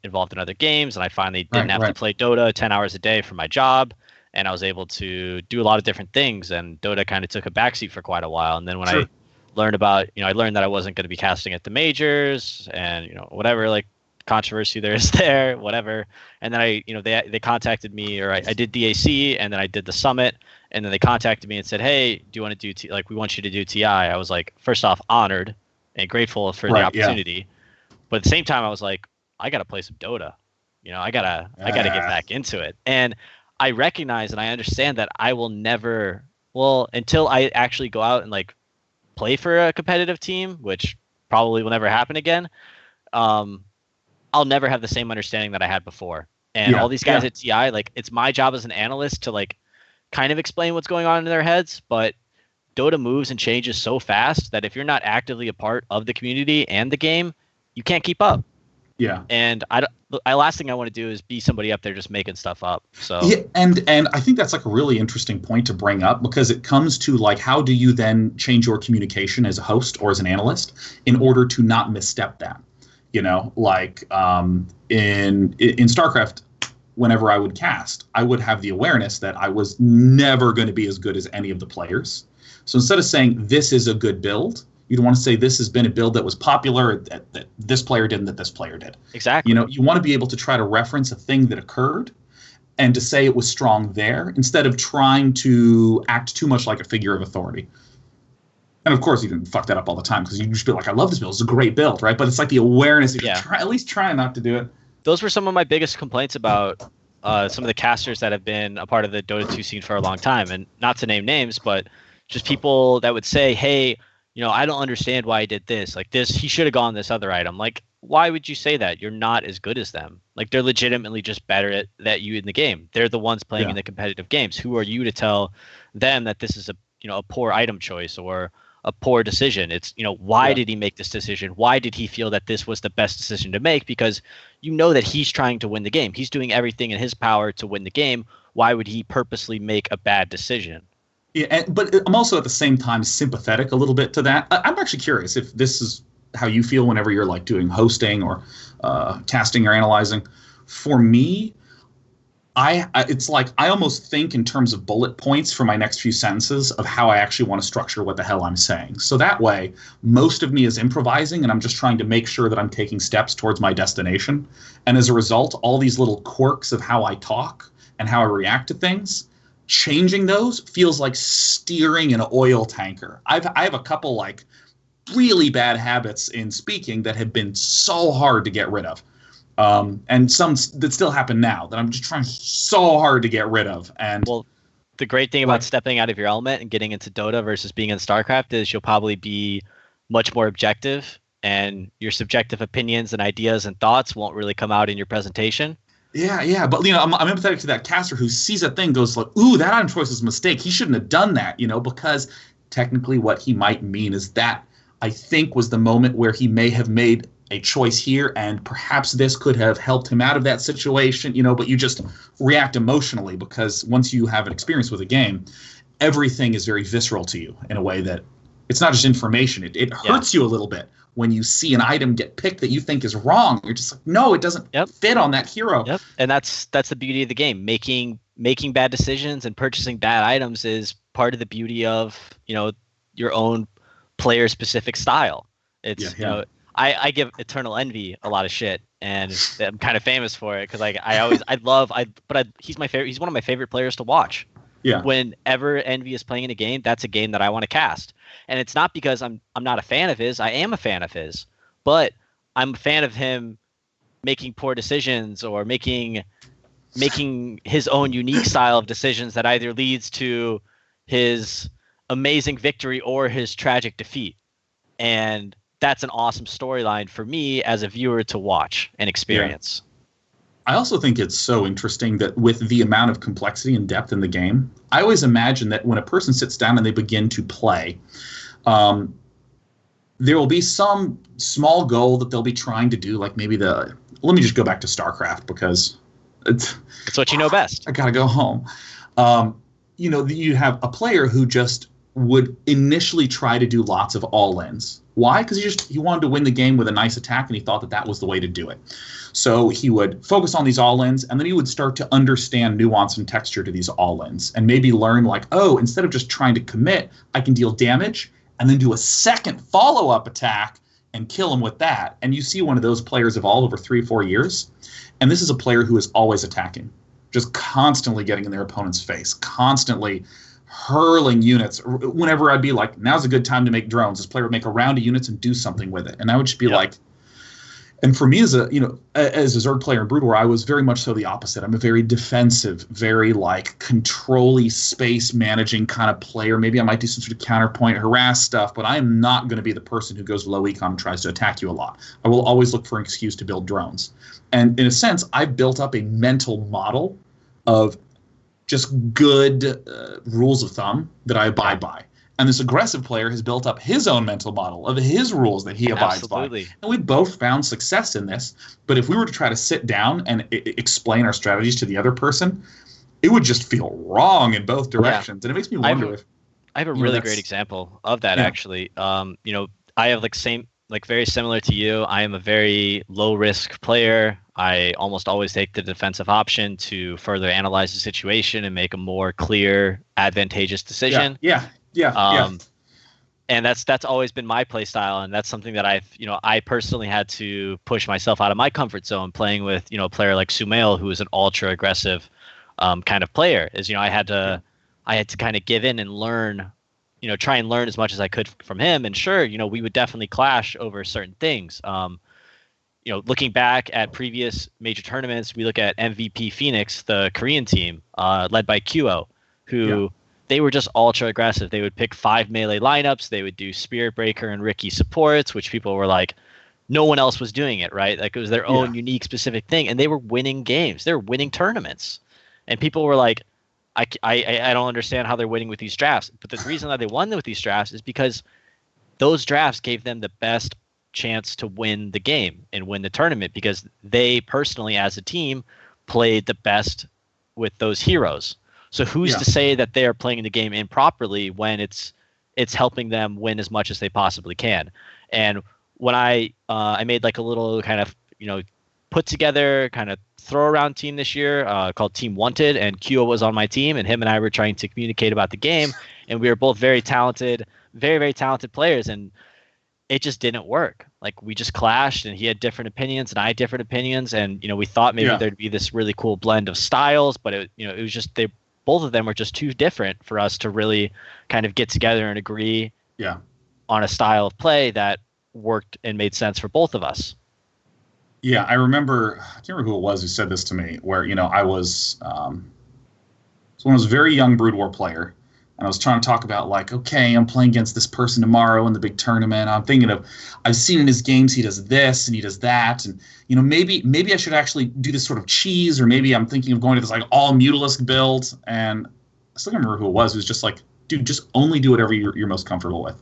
involved in other games, and I finally didn't have to play Dota 10 hours a day for my job, and I was able to do a lot of different things. And Dota kind of took a backseat for quite a while. And then when I learned about, I learned that I wasn't going to be casting at the majors, and whatever controversy there is there, whatever. And then they contacted me, or I did DAC, and then I did the summit, and then they contacted me and said, hey, do you want to do we want you to do TI. I was like, first off, honored and grateful for the opportunity, but at the same time I was like, I gotta play some Dota. I gotta get back into it. And I recognize and I understand that I will never, until I actually go out and play for a competitive team, which probably will never happen again, I'll never have the same understanding that I had before. And all these guys at TI, it's my job as an analyst to kind of explain what's going on in their heads, but Dota moves and changes so fast that if you're not actively a part of the community and the game, you can't keep up. Yeah. And last thing I want to do is be somebody up there just making stuff up. So and I think that's a really interesting point to bring up, because it comes to how do you then change your communication as a host or as an analyst in order to not misstep that? In StarCraft, whenever I would cast, I would have the awareness that I was never going to be as good as any of the players. So instead of saying this is a good build, you'd want to say this has been a build that was popular, that this player did and that this player did. Exactly. You want to be able to try to reference a thing that occurred and to say it was strong there, instead of trying to act too much like a figure of authority. And of course, you can fuck that up all the time, because you just be like, I love this build. It's a great build, right? But it's the awareness. You at least try not to do it. Those were some of my biggest complaints about some of the casters that have been a part of the Dota 2 scene for a long time. And not to name names, but just people that would say, hey, I don't understand why he did this. He should have gone this other item. Why would you say that? You're not as good as them. They're legitimately just better at that you in the game. They're the ones playing in the competitive games. Who are you to tell them that this is a poor item choice or a poor decision? It's, why did he make this decision? Why did he feel that this was the best decision to make? Because that he's trying to win the game. He's doing everything in his power to win the game. Why would he purposely make a bad decision? Yeah, but I'm also at the same time sympathetic a little bit to that. I'm actually curious if this is how you feel whenever you're doing hosting or casting or analyzing. For me, it's I almost think in terms of bullet points for my next few sentences of how I actually want to structure what the hell I'm saying. So that way, most of me is improvising, and I'm just trying to make sure that I'm taking steps towards my destination. And as a result, all these little quirks of how I talk and how I react to things, changing those feels like steering an oil tanker. I have a couple really bad habits in speaking that have been so hard to get rid of. And some that still happen now that I'm just trying so hard to get rid of. And well, the great thing about stepping out of your element and getting into Dota versus being in StarCraft is you'll probably be much more objective, and your subjective opinions and ideas and thoughts won't really come out in your presentation. Yeah. But, I'm empathetic to that caster who sees a thing, goes like, ooh, that item choice was a mistake. He shouldn't have done that, because technically what he might mean is that I think was the moment where he may have made a choice here, and perhaps this could have helped him out of that situation, but you just react emotionally because once you have an experience with a game, everything is very visceral to you in a way that it's not just information. It hurts you a little bit when you see an item get picked that you think is wrong. You're just like, no, it doesn't fit on that hero. Yep. And that's the beauty of the game. Making bad decisions and purchasing bad items is part of the beauty of, your own player specific style. It's, I give Eternal Envy a lot of shit, and I'm kind of famous for it because he's my favorite. He's one of my favorite players to watch. Yeah. Whenever Envy is playing in a game, that's a game that I want to cast, and it's not because I'm not a fan of his. I am a fan of his, but I'm a fan of him making poor decisions or making his own unique style of decisions that either leads to his amazing victory or his tragic defeat, and that's an awesome storyline for me as a viewer to watch and experience. I also think it's so interesting that with the amount of complexity and depth in the game, I always imagine that when a person sits down and they begin to play, there will be some small goal that they'll be trying to do, like maybe let me just go back to StarCraft because it's what you know best. I gotta go home. You have a player who just would initially try to do lots of all-ins. Why? Because he wanted to win the game with a nice attack, and he thought that was the way to do it. So he would focus on these all-ins, and then he would start to understand nuance and texture to these all-ins, and maybe learn like, oh, instead of just trying to commit, I can deal damage, and then do a second follow-up attack and kill him with that. And you see one of those players evolve over 3 or 4 years, and this is a player who is always attacking, just constantly getting in their opponent's face, constantly hurling units. Whenever I'd be like, now's a good time to make drones, this player would make a round of units and do something with it. And I would just be like, and for me as a Zerg player in Brood War, I was very much so the opposite. I'm a very defensive, very control-y, space managing kind of player. Maybe I might do some sort of counterpoint, harass stuff, but I am not going to be the person who goes low econ and tries to attack you a lot. I will always look for an excuse to build drones. And in a sense, I've built up a mental model of just good rules of thumb that I abide by. And this aggressive player has built up his own mental model of his rules that he abides by. And we both found success in this. But if we were to try to sit down and explain our strategies to the other person, it would just feel wrong in both directions. And it makes me wonder I have a really great example of that, actually. I have very similar to you. I am a very low risk player. I almost always take the defensive option to further analyze the situation and make a more clear, advantageous decision. Yeah. And that's always been my play style, and that's something that I personally had to push myself out of my comfort zone playing with, a player like Sumail, who is an ultra aggressive kind of player. I had to kind of give in and learn, try and learn as much as I could from him. And sure, we would definitely clash over certain things. Looking back at previous major tournaments, we look at MVP Phoenix, the Korean team, led by Qo, who they were just ultra aggressive. They would pick 5 melee lineups. They would do Spirit Breaker and Riki supports, which people were like, no one else was doing it, right? Like it was their own unique specific thing. And they were winning games. They were winning tournaments. And people were like, I don't understand how they're winning with these drafts. But the reason that they won with these drafts is because those drafts gave them the best chance to win the game and win the tournament, because they personally as a team played the best with those heroes. So who's to say that they are playing the game improperly when it's helping them win as much as they possibly can? And when I made like a little kind of put together kind of throw around team this year called Team Wanted, and Kyo was on my team, and him and I were trying to communicate about the game, and we were both very talented, very, very talented players, and it just didn't work. Like we just clashed, and he had different opinions and I had different opinions, and we thought maybe there'd be this really cool blend of styles, but it was just both of them were just too different for us to really kind of get together and agree. Yeah. on a style of play that worked and made sense for both of us. Yeah, I can't remember who it was who said this to me, where, I was when I was a very young Brood War player, and I was trying to talk about, like, okay, I'm playing against this person tomorrow in the big tournament. I'm thinking I've seen in his games he does this and he does that, and maybe I should actually do this sort of cheese, or maybe I'm thinking of going to this like all Mutalisk build. And I still can't remember who it was. It was just like, dude, just only do whatever you're most comfortable with.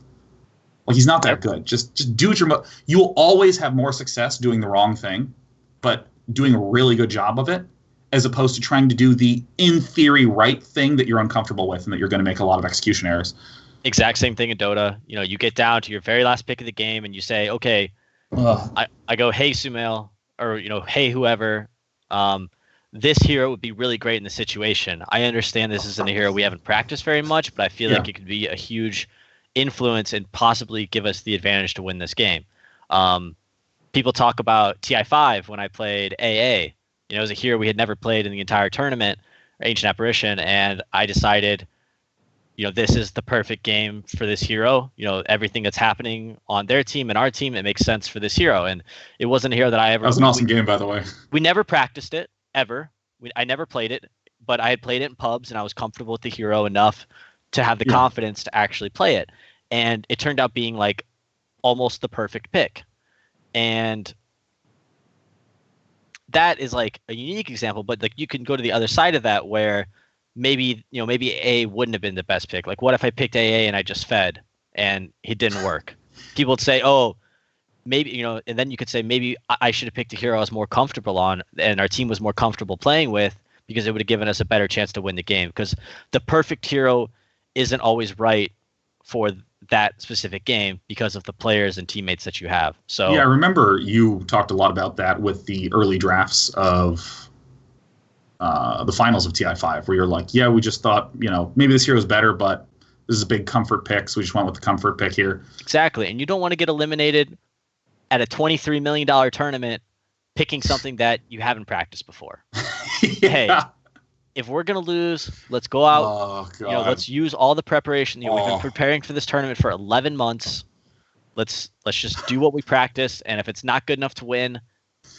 Like, he's not that good. Just do what you will always have more success doing the wrong thing, but doing a really good job of it, as opposed to trying to do the, in theory, right thing that you're uncomfortable with and that you're going to make a lot of execution errors. Exact same thing in Dota. You get down to your very last pick of the game and you say, okay, I go, hey, Sumail, or, hey, whoever, this hero would be really great in the situation. I understand this isn't a hero we haven't practiced very much, but I feel like it could be a huge influence and possibly give us the advantage to win this game. People talk about TI5 when I played AA. It was a hero we had never played in the entire tournament, Ancient Apparition, and I decided, this is the perfect game for this hero. Everything that's happening on their team and our team, it makes sense for this hero. And it wasn't a hero that I ever... That was an awesome game, by the way. We never practiced it, ever. I never played it, but I had played it in pubs, and I was comfortable with the hero enough to have the confidence to actually play it. And it turned out being, like, almost the perfect pick. And that is like a unique example, but like you can go to the other side of that where maybe A wouldn't have been the best pick. Like, what if I picked AA and I just fed and it didn't work? People would say, oh, maybe, and then you could say maybe I should have picked a hero I was more comfortable on and our team was more comfortable playing with, because it would have given us a better chance to win the game. Because the perfect hero isn't always right for that specific game because of the players and teammates that you have. So yeah, I remember you talked a lot about that with the early drafts of the finals of TI5, where you're like, yeah, we just thought, maybe this hero's better, but this is a big comfort pick, so we just went with the comfort pick here. Exactly. And you don't want to get eliminated at a $23 million tournament picking something that you haven't practiced before. Hey, if we're going to lose, let's go out. Oh, God. Let's use all the preparation. We've been preparing for this tournament for 11 months. Let's just do what we practice. And if it's not good enough to win,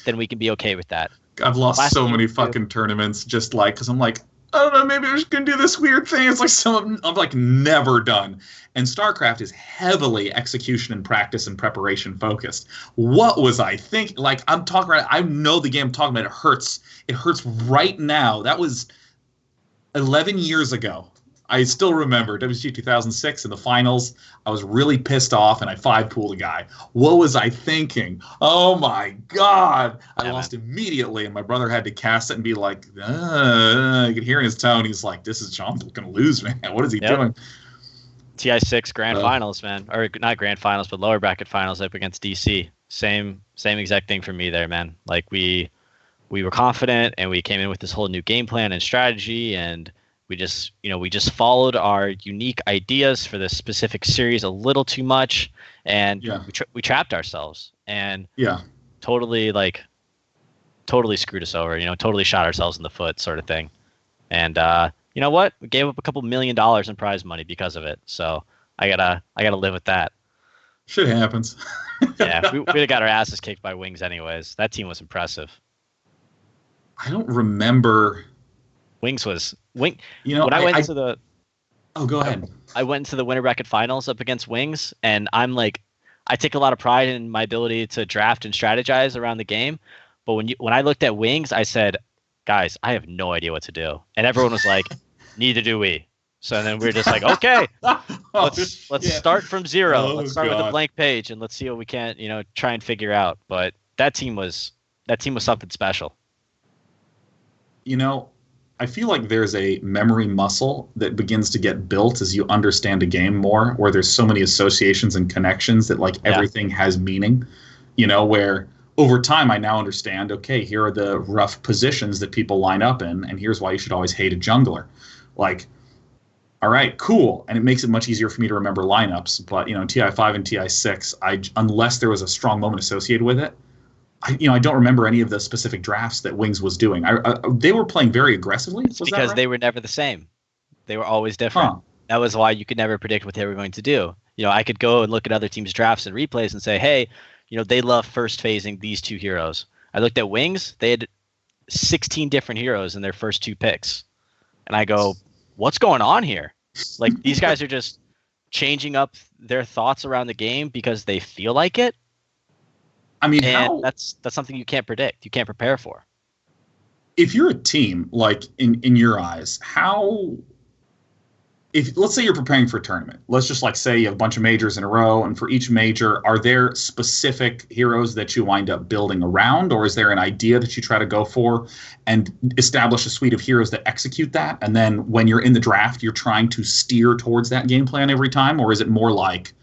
then we can be okay with that. I've lost so many fucking tournaments just like, because I'm like, I don't know, maybe I'm just going to do this weird thing. It's like some I've like never done. And StarCraft is heavily execution and practice and preparation focused. What was I thinking? Like, I'm talking about, I know the game I'm talking about. It hurts. It hurts right now. That was 11 years ago. I still remember WC 2006 in the finals. I was really pissed off, and I 5-pooled a guy. What was I thinking? Oh, my God. I lost immediately, and my brother had to cast it and be like, I could hear in his tone. He's like, this is John's going to lose, man. What is he doing? TI6 grand finals, man. Or not grand finals, but lower bracket finals up against DC. Same exact thing for me there, man. Like, we were confident, and we came in with this whole new game plan and strategy, and we just followed our unique ideas for this specific series a little too much, and we trapped ourselves, and totally screwed us over. Totally shot ourselves in the foot, sort of thing. And you know what? We gave up a couple $1 million in prize money because of it. So I gotta live with that. Shit happens. Yeah, we'd have got our asses kicked by Wings anyways. That team was impressive. I don't remember. When I went to the... Oh, go ahead. I went into the winter bracket finals up against Wings, and I'm like, I take a lot of pride in my ability to draft and strategize around the game. But when I looked at Wings, I said, guys, I have no idea what to do. And everyone was like, neither do we. So then we were just like, okay, let's start from zero. Let's start with a blank page, and let's see what we can, try and figure out. But that team was something special. I feel like there's a memory muscle that begins to get built as you understand a game more, where there's so many associations and connections that everything has meaning, where over time I now understand, okay, here are the rough positions that people line up in, and here's why you should always hate a jungler. Like, all right, cool. And it makes it much easier for me to remember lineups. But, TI5 and TI6, unless there was a strong moment associated with it, I don't remember any of the specific drafts that Wings was doing. They were playing very aggressively. Because they were never the same. They were always different. That was why you could never predict what they were going to do. I could go and look at other teams' drafts and replays and say, hey, they love first phasing these two heroes. I looked at wings; they had 16 different heroes in their first two picks, and I go, what's going on here? Like these guys are just changing up their thoughts around the game because they feel like it. I mean, and that's something you can't predict. You can't prepare for. If you're a team, like in your eyes, if let's say you're preparing for a tournament, let's just like say you have a bunch of majors in a row, and for each major, are there specific heroes that you wind up building around, or is there an idea that you try to go for and establish a suite of heroes that execute that? And then when you're in the draft, you're trying to steer towards that game plan every time, or is it more like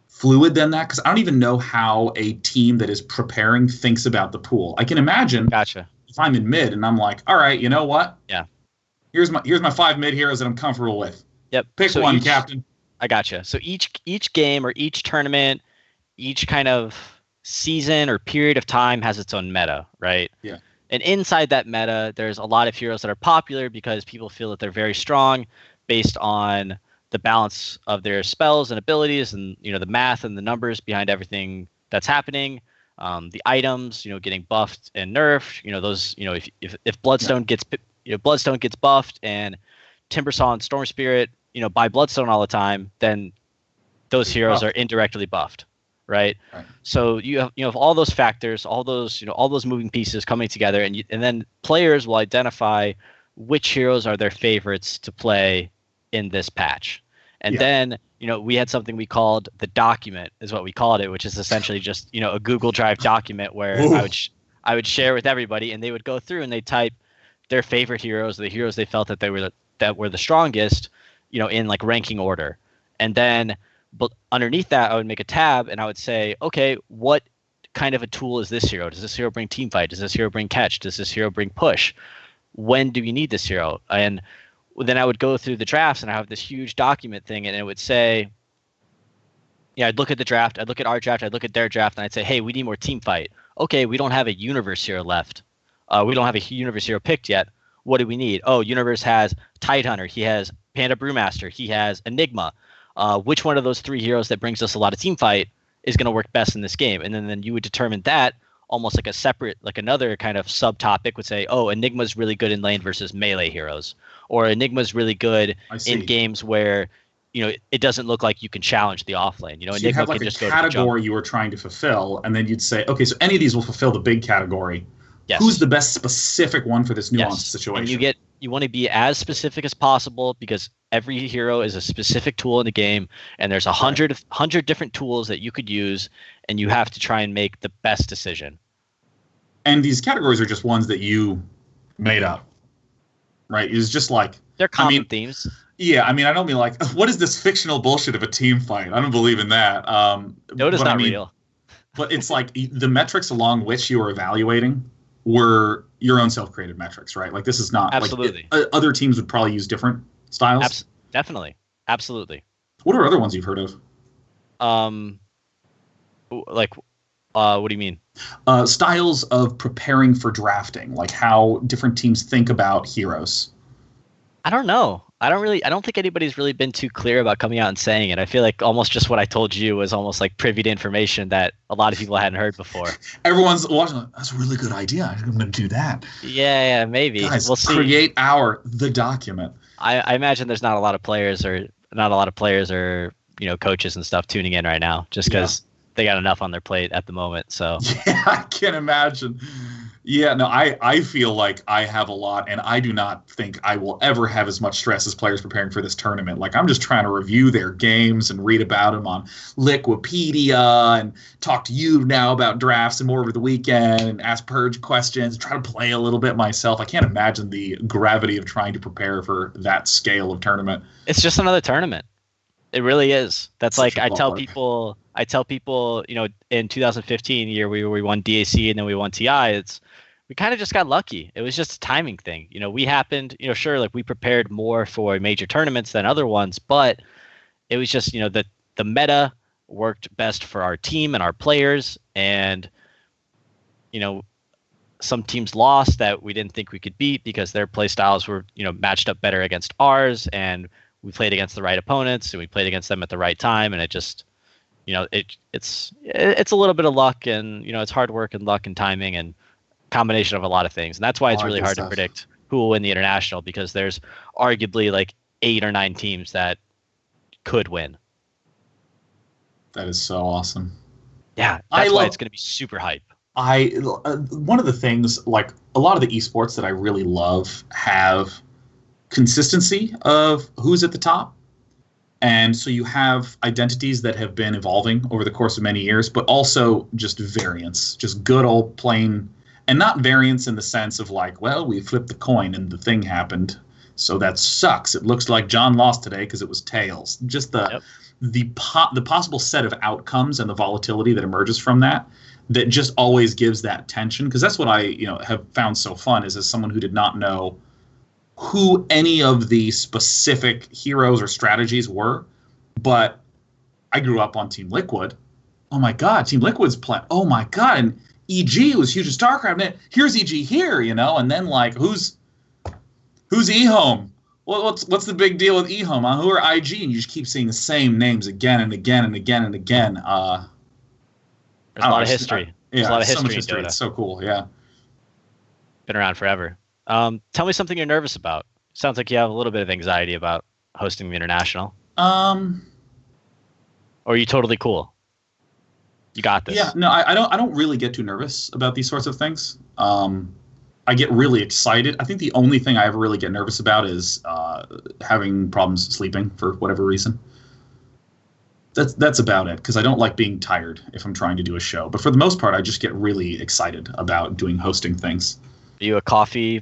fluid than that? Because I don't even know how a team that is preparing thinks about the pool. I can imagine Gotcha. if I'm in mid and I'm like, all right, you know what? Yeah. Here's my 5 mid heroes that I'm comfortable with. Yep. Pick So one, Captain. I gotcha. So each game or each tournament, each kind of season or period of time has its own meta, right? Yeah. And inside that meta, there's a lot of heroes that are popular because people feel that they're very strong based on the balance of their spells and abilities, and the math and the numbers behind everything that's happening. The items, getting buffed and nerfed. Those. If Bloodstone gets Bloodstone gets buffed and Timbersaw and Storm Spirit, buy Bloodstone all the time, then those heroes are indirectly buffed, right? So you have all those factors, all those moving pieces coming together, and then players will identify which heroes are their favorites to play in this patch. And then, we had something we called the document, is what we called it, which is essentially just, a Google Drive document where I would share with everybody, and they would go through and they type their favorite heroes, the heroes they felt that were the strongest, in like ranking order. And then but underneath that, I would make a tab and I would say, okay, what kind of a tool is this hero? Does this hero bring teamfight? Does this hero bring catch? Does this hero bring push? When do we need this hero? And then I would go through the drafts and I have this huge document thing, and it would say, I'd look at the draft, I'd look at our draft, I'd look at their draft, and I'd say, hey, we need more team fight. Okay, we don't have a universe hero left. We don't have a universe hero picked yet. What do we need? Oh, universe has Tidehunter, he has Panda Brewmaster, he has Enigma. Which one of those three heroes that brings us a lot of team fight is going to work best in this game? And then you would determine that almost like a separate, like another kind of subtopic would say, oh, Enigma's really good in lane versus melee heroes, or Enigma's really good in games where it doesn't look like you can challenge the offlane. So Enigma you have like can a just go category you were trying to fulfill, and then you'd say, okay, so any of these will fulfill the big category. Yes. Who's the best specific one for this nuanced situation? And you want to be as specific as possible, because every hero is a specific tool in the game, and there's 100 different tools that you could use, and you have to try and make the best decision. And these categories are just ones that you made up, right? It's just like they're common themes. Yeah, I don't mean like, what is this fictional bullshit of a team fight? I don't believe in that. Dota's not real. But it's like the metrics along which you are evaluating were your own self-created metrics, right? Like this is not absolutely. Like other teams would probably use different styles. Definitely, absolutely. What are other ones you've heard of? What do you mean? Styles of preparing for drafting, like how different teams think about heroes. I don't know. I don't think anybody's really been too clear about coming out and saying it. I feel like almost just what I told you was almost like privy to information that a lot of people hadn't heard before. Everyone's watching, like, that's a really good idea. I'm going to do that. Yeah, maybe. Guys, we'll see. Create the document. I imagine there's not a lot of players or coaches and stuff tuning in right now, just because they got enough on their plate at the moment. So yeah, I can imagine. Yeah, no, I feel like I have a lot, and I do not think I will ever have as much stress as players preparing for this tournament. Like, I'm just trying to review their games and read about them on Liquipedia and talk to you now about drafts and more over the weekend and ask Purge questions, try to play a little bit myself. I can't imagine the gravity of trying to prepare for that scale of tournament. It's just another tournament. It really is. That's like I tell people, in 2015 year we won DAC and then we won TI. We kind of just got lucky. It was just a timing thing. We happened, sure, like we prepared more for major tournaments than other ones, but it was just, the meta worked best for our team and our players. And, some teams lost that we didn't think we could beat because their play styles were, matched up better against ours. And we played against the right opponents and we played against them at the right time, and it just, it's a little bit of luck, and it's hard work and luck and timing and combination of a lot of things, and that's why it's really hard to predict who will win the international, because there's arguably like 8 or 9 teams that could win. That is so awesome. Yeah, that's why it's going to be super hype. One of the things, like a lot of the esports that I really love have consistency of who's at the top. And so you have identities that have been evolving over the course of many years, but also just variance, just good old plain, and not variance in the sense of like, well, we flipped the coin and the thing happened, so that sucks. It looks like John lost today because it was tails. Just the possible set of outcomes and the volatility that emerges from that just always gives that tension, because that's what I have found so fun, is as someone who did not know who any of the specific heroes or strategies were, but I grew up on Team Liquid. Oh my God, Team Liquid's playing. Oh my God, and EG was huge in StarCraft. And here's EG here, and then like who's eHome? Well, what's the big deal with eHome? Huh? Who are IG? And you just keep seeing the same names again and again and again and again. There's a lot of history. There's a lot of history in Dota. It's so cool, yeah. Been around forever. Tell me something you're nervous about. Sounds like you have a little bit of anxiety about hosting the international. Or are you totally cool? You got this. Yeah, no, I don't really get too nervous about these sorts of things. I get really excited. I think the only thing I ever really get nervous about is having problems sleeping for whatever reason. That's about it, because I don't like being tired if I'm trying to do a show. But for the most part, I just get really excited about hosting things. Are you a coffee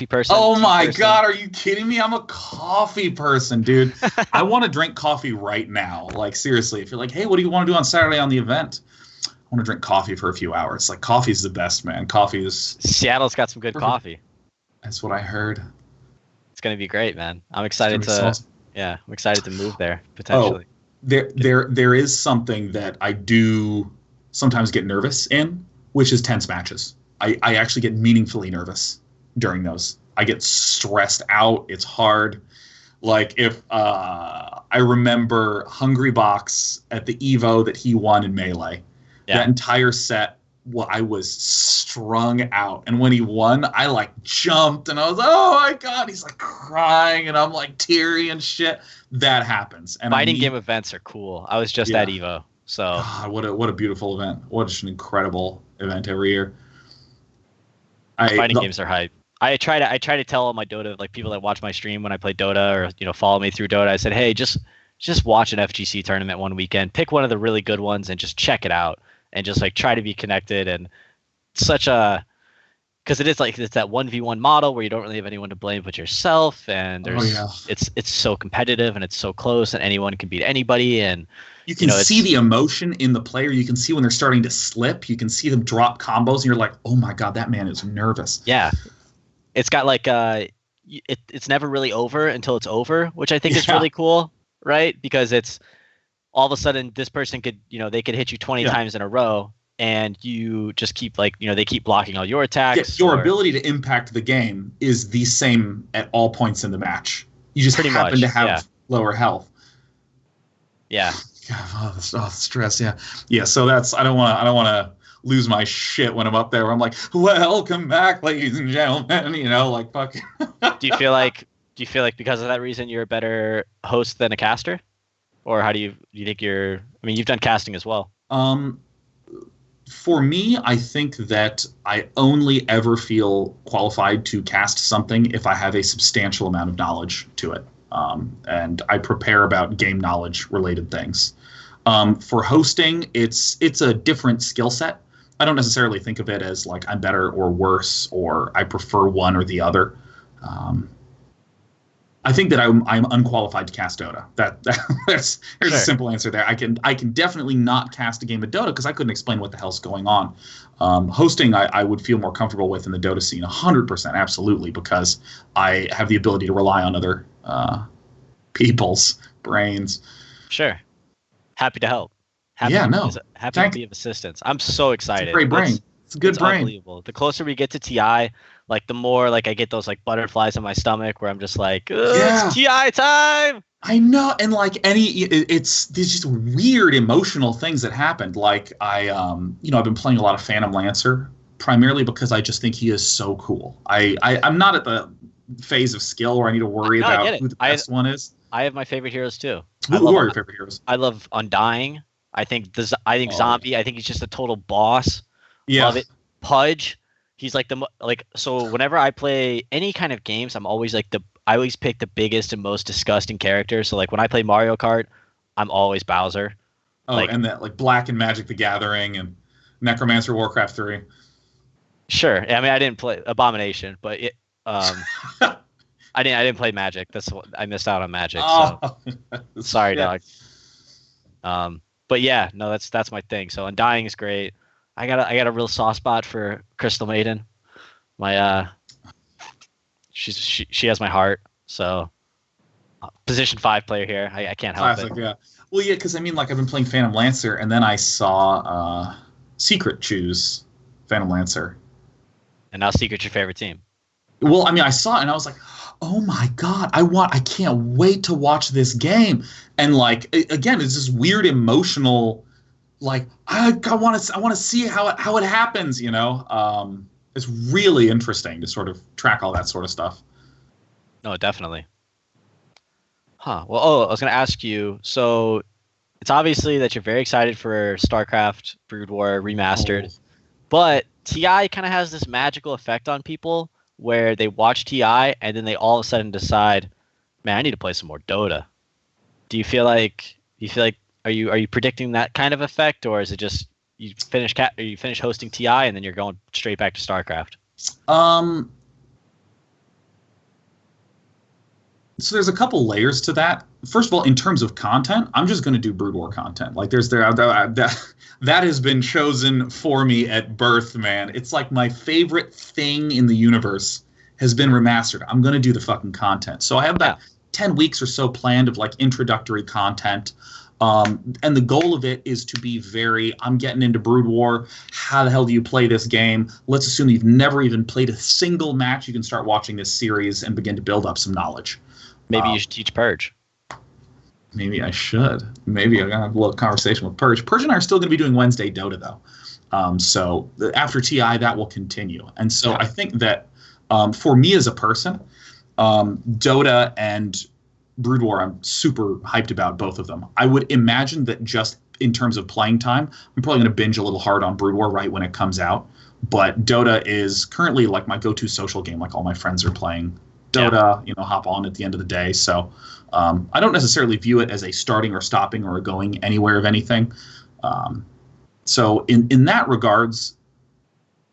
person? Oh my God, are you kidding me? I'm a coffee person, dude. I want to drink coffee right now. Like, seriously, if you're like, hey, what do you want to do on Saturday on the event? I want to drink coffee for a few hours. Like, coffee's the best, man. Coffee is... Seattle's got some good coffee. That's what I heard. It's going to be great, man. I'm excited I'm excited to move there, potentially. Oh, there is something that I do sometimes get nervous in, which is tense matches. I actually get meaningfully nervous during those. I get stressed out. It's hard. Like if I remember Hungry Box at the Evo that he won in Melee. Yeah. That entire set, I was strung out. And when he won, I like jumped and I was, oh my God, he's like crying and I'm like teary and shit. That happens. And fighting game events are cool. I was just at Evo. So God, what a beautiful event. What an incredible event every year. Fighting games are hype. I try to tell all my Dota, like people that watch my stream when I play Dota or follow me through Dota. I said, hey, just watch an FGC tournament one weekend, pick one of the really good ones, and just check it out, and just like try to be connected. And because it is like it's that 1v1 model where you don't really have anyone to blame but yourself, and it's so competitive and it's so close, and anyone can beat anybody, and you can see the emotion in the player. You can see when they're starting to slip. You can see them drop combos, and you're like, oh my God, that man is nervous. Yeah. It's got like it's never really over until it's over, which I think is really cool, right? Because it's all of a sudden this person could, they could hit you 20 times in a row, and you just keep they keep blocking all your attacks. Yeah, your ability to impact the game is the same at all points in the match. You just happen to have lower health. Yeah. God, the stress. Yeah. Yeah. So I don't want to lose my shit when I'm up there. I'm like, welcome back, ladies and gentlemen. Like fucking. Do you feel like because of that reason you're a better host than a caster, or how do you think you're? I mean, you've done casting as well. For me, I think that I only ever feel qualified to cast something if I have a substantial amount of knowledge to it. And I prepare about game knowledge related things. For hosting, it's a different skill set. I don't necessarily think of it as like I'm better or worse, or I prefer one or the other. I think that I'm unqualified to cast Dota. There's a simple answer there. I can definitely not cast a game of Dota because I couldn't explain what the hell's going on. Hosting, I would feel more comfortable with in the Dota scene, 100%, absolutely, because I have the ability to rely on other people's brains. Sure. Happy to help. Happy to be of assistance. I'm so excited. It's a great brain. It's a good brain. Unbelievable. The closer we get to TI, like the more like I get those like butterflies in my stomach where I'm just like, it's TI time. I know, and like it's there's just weird emotional things that happened. Like I've been playing a lot of Phantom Lancer primarily because I just think he is so cool. I'm not at the phase of skill where I need to worry about who the best one is. I have my favorite heroes too. Who are your favorite heroes? I love Undying. I think Zombie. Yeah. I think he's just a total boss. Yeah. Love it. Pudge. He's like so whenever I play any kind of games, I'm always like I always pick the biggest and most disgusting character. So like when I play Mario Kart, I'm always Bowser. Oh, and that like Black and Magic the Gathering and Necromancer Warcraft 3. Sure. I mean, I didn't play Abomination, but I didn't play Magic. That's what I missed out on Magic. So sorry, dog. But yeah, no, that's my thing. So Undying is great. I got a real soft spot for Crystal Maiden. My she has my heart. So position 5 player here. I can't help Classic, it. Yeah. Well, yeah, because I mean, like I've been playing Phantom Lancer, and then I saw Secret choose Phantom Lancer. And now Secret's your favorite team. Well, I mean, I saw it and I was like, oh my God, I can't wait to watch this game. And like, again, it's this weird emotional, like, I want to see how it happens, you know? It's really interesting to sort of track all that sort of stuff. No, definitely. Huh. Well, I was going to ask you, so it's obviously that you're very excited for StarCraft Brood War Remastered, but TI kind of has this magical effect on people where they watch TI and then they all of a sudden decide, man, I need to play some more Dota. Do you feel like are you predicting that kind of effect, or is it just you finish hosting TI and then you're going straight back to StarCraft? So there's a couple layers to that. First of all, in terms of content, I'm just going to do Brood War content. Like that has been chosen for me at birth, man. It's like my favorite thing in the universe has been remastered. I'm going to do the fucking content. So I have about 10 weeks or so planned of like introductory content. And the goal of it is to be I'm getting into Brood War. How the hell do you play this game? Let's assume you've never even played a single match. You can start watching this series and begin to build up some knowledge. Maybe you should teach Purge. Maybe I should. Maybe I'm going to have a little conversation with Purge. Purge and I are still going to be doing Wednesday Dota, though. So after TI, that will continue. And so I think that for me as a person, Dota and Brood War, I'm super hyped about both of them. I would imagine that just in terms of playing time, I'm probably going to binge a little hard on Brood War right when it comes out. But Dota is currently like my go-to social game. Like all my friends are playing Dota, hop on at the end of the day. So I don't necessarily view it as a starting or stopping or a going anywhere of anything. So in that regards,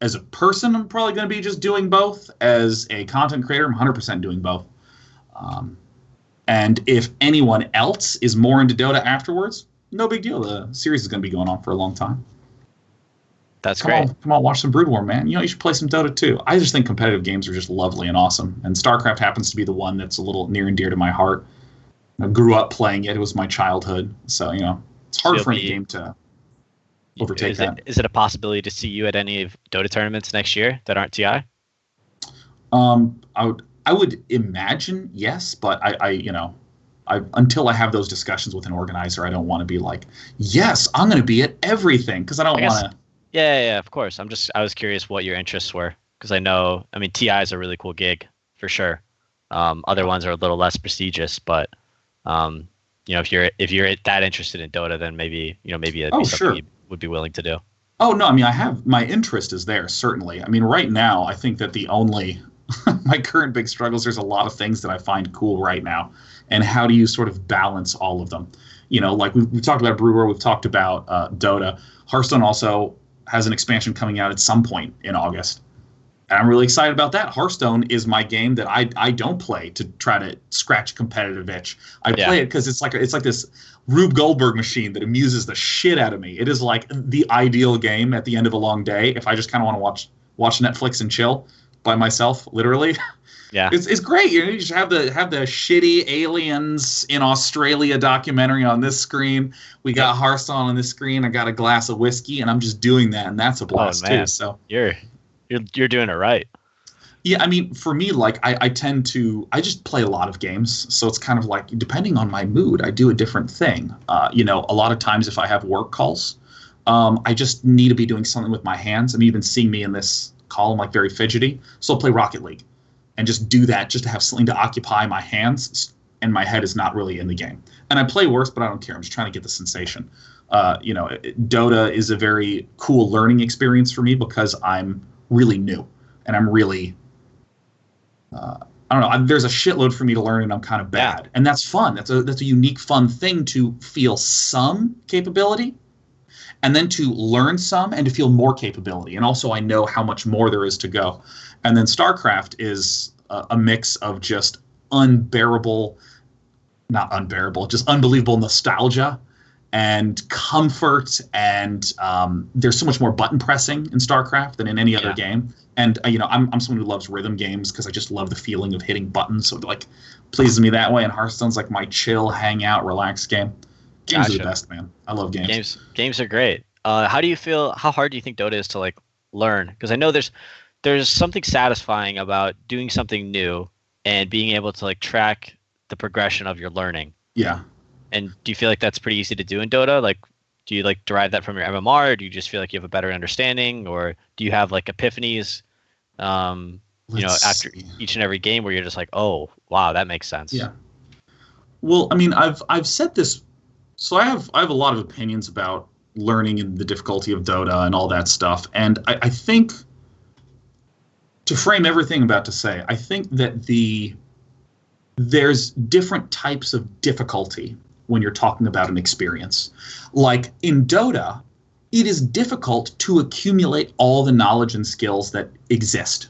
as a person, I'm probably going to be just doing both. As a content creator, I'm 100% doing both. And if anyone else is more into Dota afterwards, no big deal. The series is going to be going on for a long time. That's great. Come on, watch some Brood War, man. You should play some Dota too. I just think competitive games are just lovely and awesome. And StarCraft happens to be the one that's a little near and dear to my heart. I grew up playing it. It was my childhood. So, it's hard for any game to overtake that. Is it a possibility to see you at any of Dota tournaments next year that aren't TI? I would imagine yes, but I until I have those discussions with an organizer, I don't want to be like, yes, I'm going to be at everything, because I don't want to. Yeah, of course. I was curious what your interests were, because I mean, TI is a really cool gig for sure. Other ones are a little less prestigious, but if you're that interested in Dota, then maybe it'd be something you would be willing to do. Oh no, I mean, my interest is there, certainly. I mean, right now, I think that my current big struggles, there's a lot of things that I find cool right now, and how do you sort of balance all of them? Like we've talked about Brood War, we've talked about Dota. Hearthstone also has an expansion coming out at some point in August. And I'm really excited about that. Hearthstone is my game that I don't play to try to scratch competitive itch. I play it because it's like this Rube Goldberg machine that amuses the shit out of me. It is like the ideal game at the end of a long day if I just kind of want to watch Netflix and chill by myself, literally. Yeah, it's great. You just have the shitty aliens in Australia documentary on this screen. We got Hearthstone on this screen. I got a glass of whiskey, and I'm just doing that, and that's a blast too. So you're doing it right. Yeah, I mean, for me, like I tend to, I just play a lot of games, so it's kind of like depending on my mood, I do a different thing. A lot of times if I have work calls, I just need to be doing something with my hands. I mean, even seeing me in this call, I'm like very fidgety, so I'll play Rocket League and just do that just to have something to occupy my hands, and my head is not really in the game. And I play worse, but I don't care. I'm just trying to get the sensation. Dota is a very cool learning experience for me because I'm really new and I'm really I don't know. There's a shitload for me to learn, and I'm kind of bad, and that's fun. That's a unique, fun thing to feel some capability, and then to learn some, and to feel more capability. And also, I know how much more there is to go. And then StarCraft is a mix of just not unbearable, just unbelievable nostalgia and comfort, and there's so much more button pressing in StarCraft than in any other game. And I'm someone who loves rhythm games because I just love the feeling of hitting buttons. So it like pleases me that way. And Hearthstone's like my chill, hang out, relax game. Games are the best, man. I love games. Games are great. How do you feel? How hard do you think Dota is to like learn? Because I know there's something satisfying about doing something new and being able to like track the progression of your learning. Yeah. And do you feel like that's pretty easy to do in Dota? Like, do you like derive that from your MMR? Or do you just feel like you have a better understanding, or do you have like epiphanies, after each and every game where you're just like, oh, wow, that makes sense? Yeah. Well, I mean, I've said this, so I have a lot of opinions about learning and the difficulty of Dota and all that stuff, and I think to frame everything I'm about to say, I think that there's different types of difficulty when you're talking about an experience. Like in Dota, it is difficult to accumulate all the knowledge and skills that exist.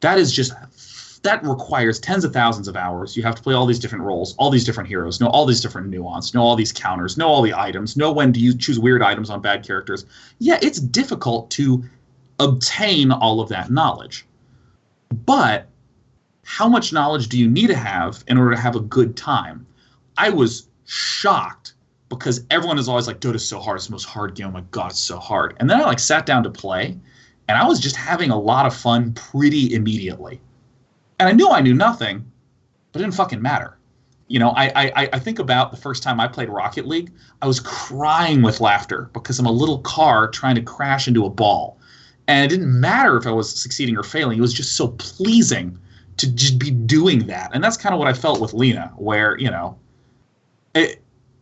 That requires tens of thousands of hours. You have to play all these different roles, all these different heroes, know all these different nuance, know all these counters, know all the items, know when to choose weird items on bad characters. Yeah, it's difficult to obtain all of that knowledge. But how much knowledge do you need to have in order to have a good time? I was shocked because everyone is always like, Dota's so hard. It's the most hard game. Oh my God, it's so hard. And then I like sat down to play, and I was just having a lot of fun pretty immediately. And I knew nothing, but it didn't fucking matter. I think about the first time I played Rocket League, I was crying with laughter because I'm a little car trying to crash into a ball. And it didn't matter if I was succeeding or failing. It was just so pleasing to just be doing that. And that's kind of what I felt with Lena, where,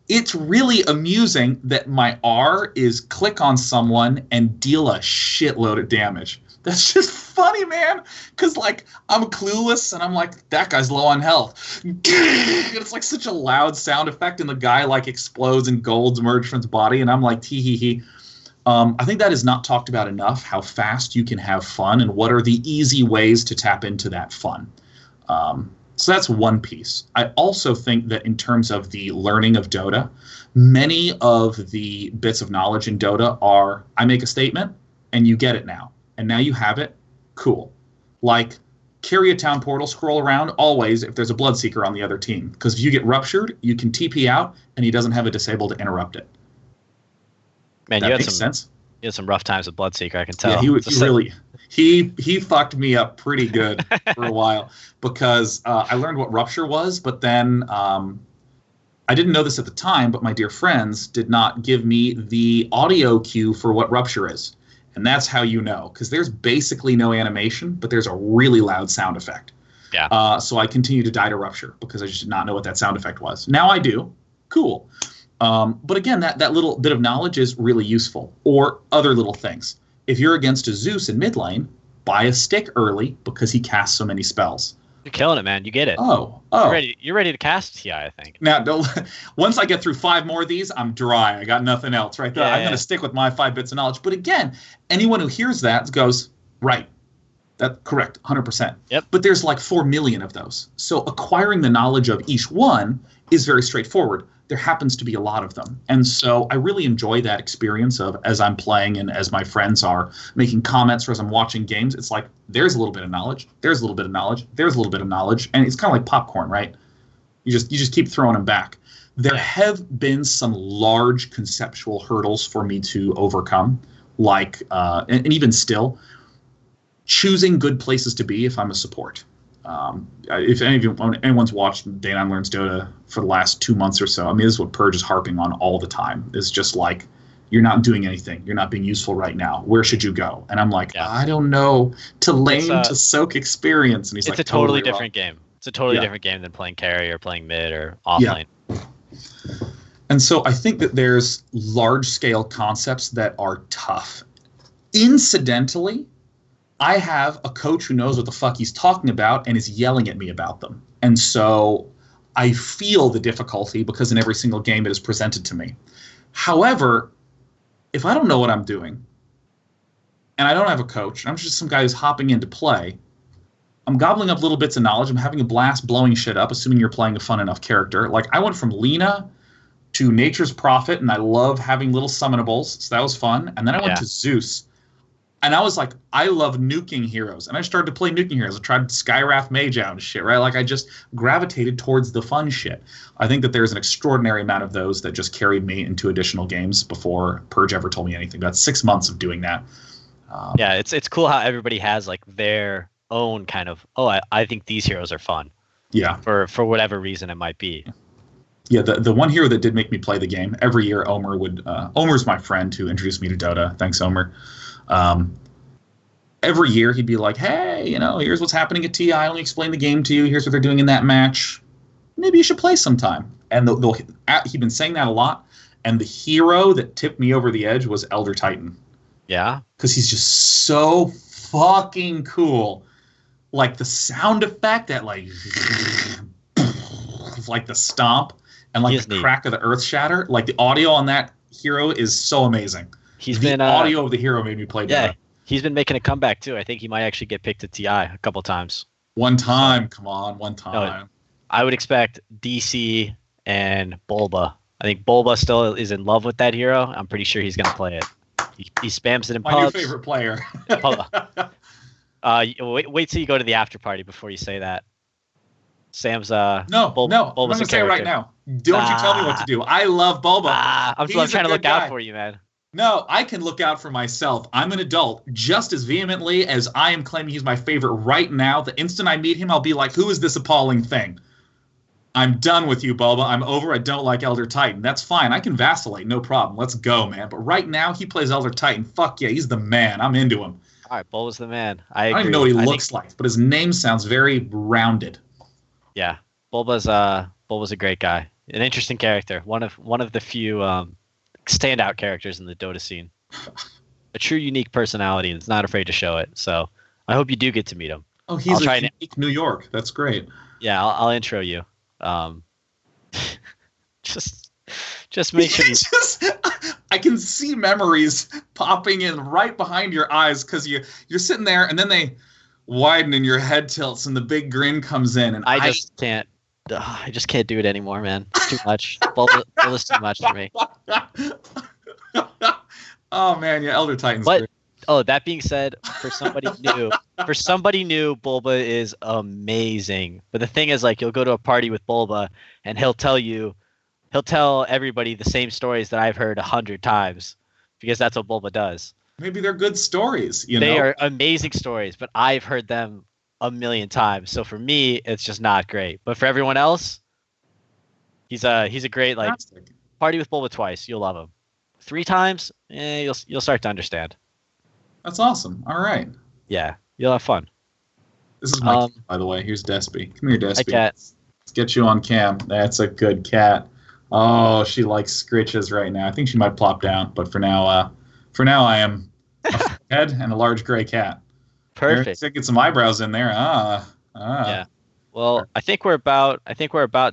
it's really amusing that my R is click on someone and deal a shitload of damage. That's just funny, man. Because, like, I'm clueless, and I'm like, that guy's low on health. It's like such a loud sound effect, and the guy, like, explodes and golds emerge from his body, and I'm like, tee-hee-hee. I think that is not talked about enough, how fast you can have fun and what are the easy ways to tap into that fun. So that's one piece. I also think that in terms of the learning of Dota, many of the bits of knowledge in Dota are, I make a statement and you get it now. And now you have it. Cool. Like, carry a town portal, scroll around always if there's a Bloodseeker on the other team. Because if you get ruptured, you can TP out and he doesn't have a disable to interrupt it. Man, that makes sense. You had some rough times with Bloodseeker, I can tell. Yeah, he fucked me up pretty good for a while because I learned what rupture was, but then I didn't know this at the time, but my dear friends did not give me the audio cue for what rupture is. And that's how you know, because there's basically no animation, but there's a really loud sound effect. Yeah. So I continued to die to rupture because I just did not know what that sound effect was. Now I do. Cool. But again, that little bit of knowledge is really useful. Or other little things. If you're against a Zeus in mid lane, buy a stick early because he casts so many spells. You're killing it, man. You get it. Oh. You're ready to cast TI, I think. Now, once I get through 5 more of these, I'm dry. I got nothing else right there. I'm going to stick with my 5 bits of knowledge. But again, anyone who hears that goes, right. That's correct, 100%. Yep. But there's like 4 million of those. So acquiring the knowledge of each one is very straightforward. There happens to be a lot of them. And so I really enjoy that experience of, as I'm playing and as my friends are making comments or as I'm watching games, it's like, there's a little bit of knowledge, there's a little bit of knowledge, there's a little bit of knowledge, and it's kind of like popcorn, right? You just keep throwing them back. There have been some large conceptual hurdles for me to overcome, like, and even still, choosing good places to be if I'm a support. If anyone's watched Day9 Learns Dota for the last 2 months or so, I mean, this is what Purge is harping on all the time. It's just like, you're not doing anything. You're not being useful right now. Where should you go? And I'm like, I don't know. To lane, to soak experience. And he's it's a totally different game. It's a totally different game than playing carry or playing mid or offlane. Yeah. And so I think that there's large-scale concepts that are tough. Incidentally, I have a coach who knows what the fuck he's talking about and is yelling at me about them. And so I feel the difficulty because in every single game it is presented to me. However, if I don't know what I'm doing and I don't have a coach, I'm just some guy who's hopping into play, I'm gobbling up little bits of knowledge, I'm having a blast blowing shit up, assuming you're playing a fun enough character. Like, I went from Lena to Nature's Prophet, and I love having little summonables, so that was fun. And then I went to Zeus. And I was like, I love nuking heroes. And I started to play nuking heroes. I tried Skywrath Mage out and shit, right? Like, I just gravitated towards the fun shit. I think that there's an extraordinary amount of those that just carried me into additional games before Purge ever told me anything. About 6 months of doing that. Yeah, it's cool how everybody has, like, their own kind of, I think these heroes are fun. Yeah. For whatever reason it might be. Yeah, the one hero that did make me play the game, every year Omer would... Omer's my friend who introduced me to Dota. Thanks, Omer. Every year he'd be like, hey, here's what's happening at TI. Let me explain the game to you. Here's what they're doing in that match. Maybe you should play sometime. And he'd been saying that a lot. And the hero that tipped me over the edge was Elder Titan. Yeah? Because he's just so fucking cool. Like the sound effect, that like the stomp and like the crack of the earth shatter. Like the audio on that hero is so amazing. The audio of the hero made me play Dota. Yeah, he's been making a comeback too. I think he might actually get picked at TI a couple times. One time. No, I would expect DC and Bulba. I think Bulba still is in love with that hero. I'm pretty sure he's going to play it. He spams it in pubs. My new favorite player. Wait till you go to the after party before you say that. Sam's no, I'm going to say it right now. Don't you tell me what to do. I love Bulba. I'm trying to look out for you, man. No, I can look out for myself. I'm an adult just as vehemently as I am claiming he's my favorite right now. The instant I meet him, I'll be like, who is this appalling thing? I'm done with you, Bulba. I'm over. I don't like Elder Titan. That's fine. I can vacillate. No problem. Let's go, man. But right now, he plays Elder Titan. Fuck yeah, he's the man. I'm into him. All right, Bulba's the man. I don't even know what he looks like, but his name sounds very rounded. Yeah, Bulba's a great guy. An interesting character. One of the few standout characters in the Dota scene. A true unique personality, and is not afraid to show it. So I hope you do get to meet him. Oh, he's unique New York. That's great. Yeah, I'll intro you. Just make sure I can see memories popping in right behind your eyes because you're sitting there and then they widen and your head tilts and the big grin comes in and I just can't do it anymore, man. It's too much. Bulba's too much for me. Oh man, yeah, Elder Titan's great. That being said, for somebody new, Bulba is amazing. But the thing is, like, you'll go to a party with Bulba and he'll tell everybody the same stories that I've heard 100 times because that's what Bulba does. Maybe they're good stories, They are amazing stories, but I've heard them a million times. So for me, it's just not great. But for everyone else, he's a great party with Bulba twice, you'll love him. 3 times, you'll start to understand. That's awesome. All right. Yeah, you'll have fun. This is my cat, by the way. Here's Despy. Come here, Despy. Hi, cat. Let's get you on cam. That's a good cat. Oh, she likes scritches right now. I think she might plop down, but for now I am a head and a large gray cat. Perfect. Get some eyebrows in there. Yeah. Well, I think we're about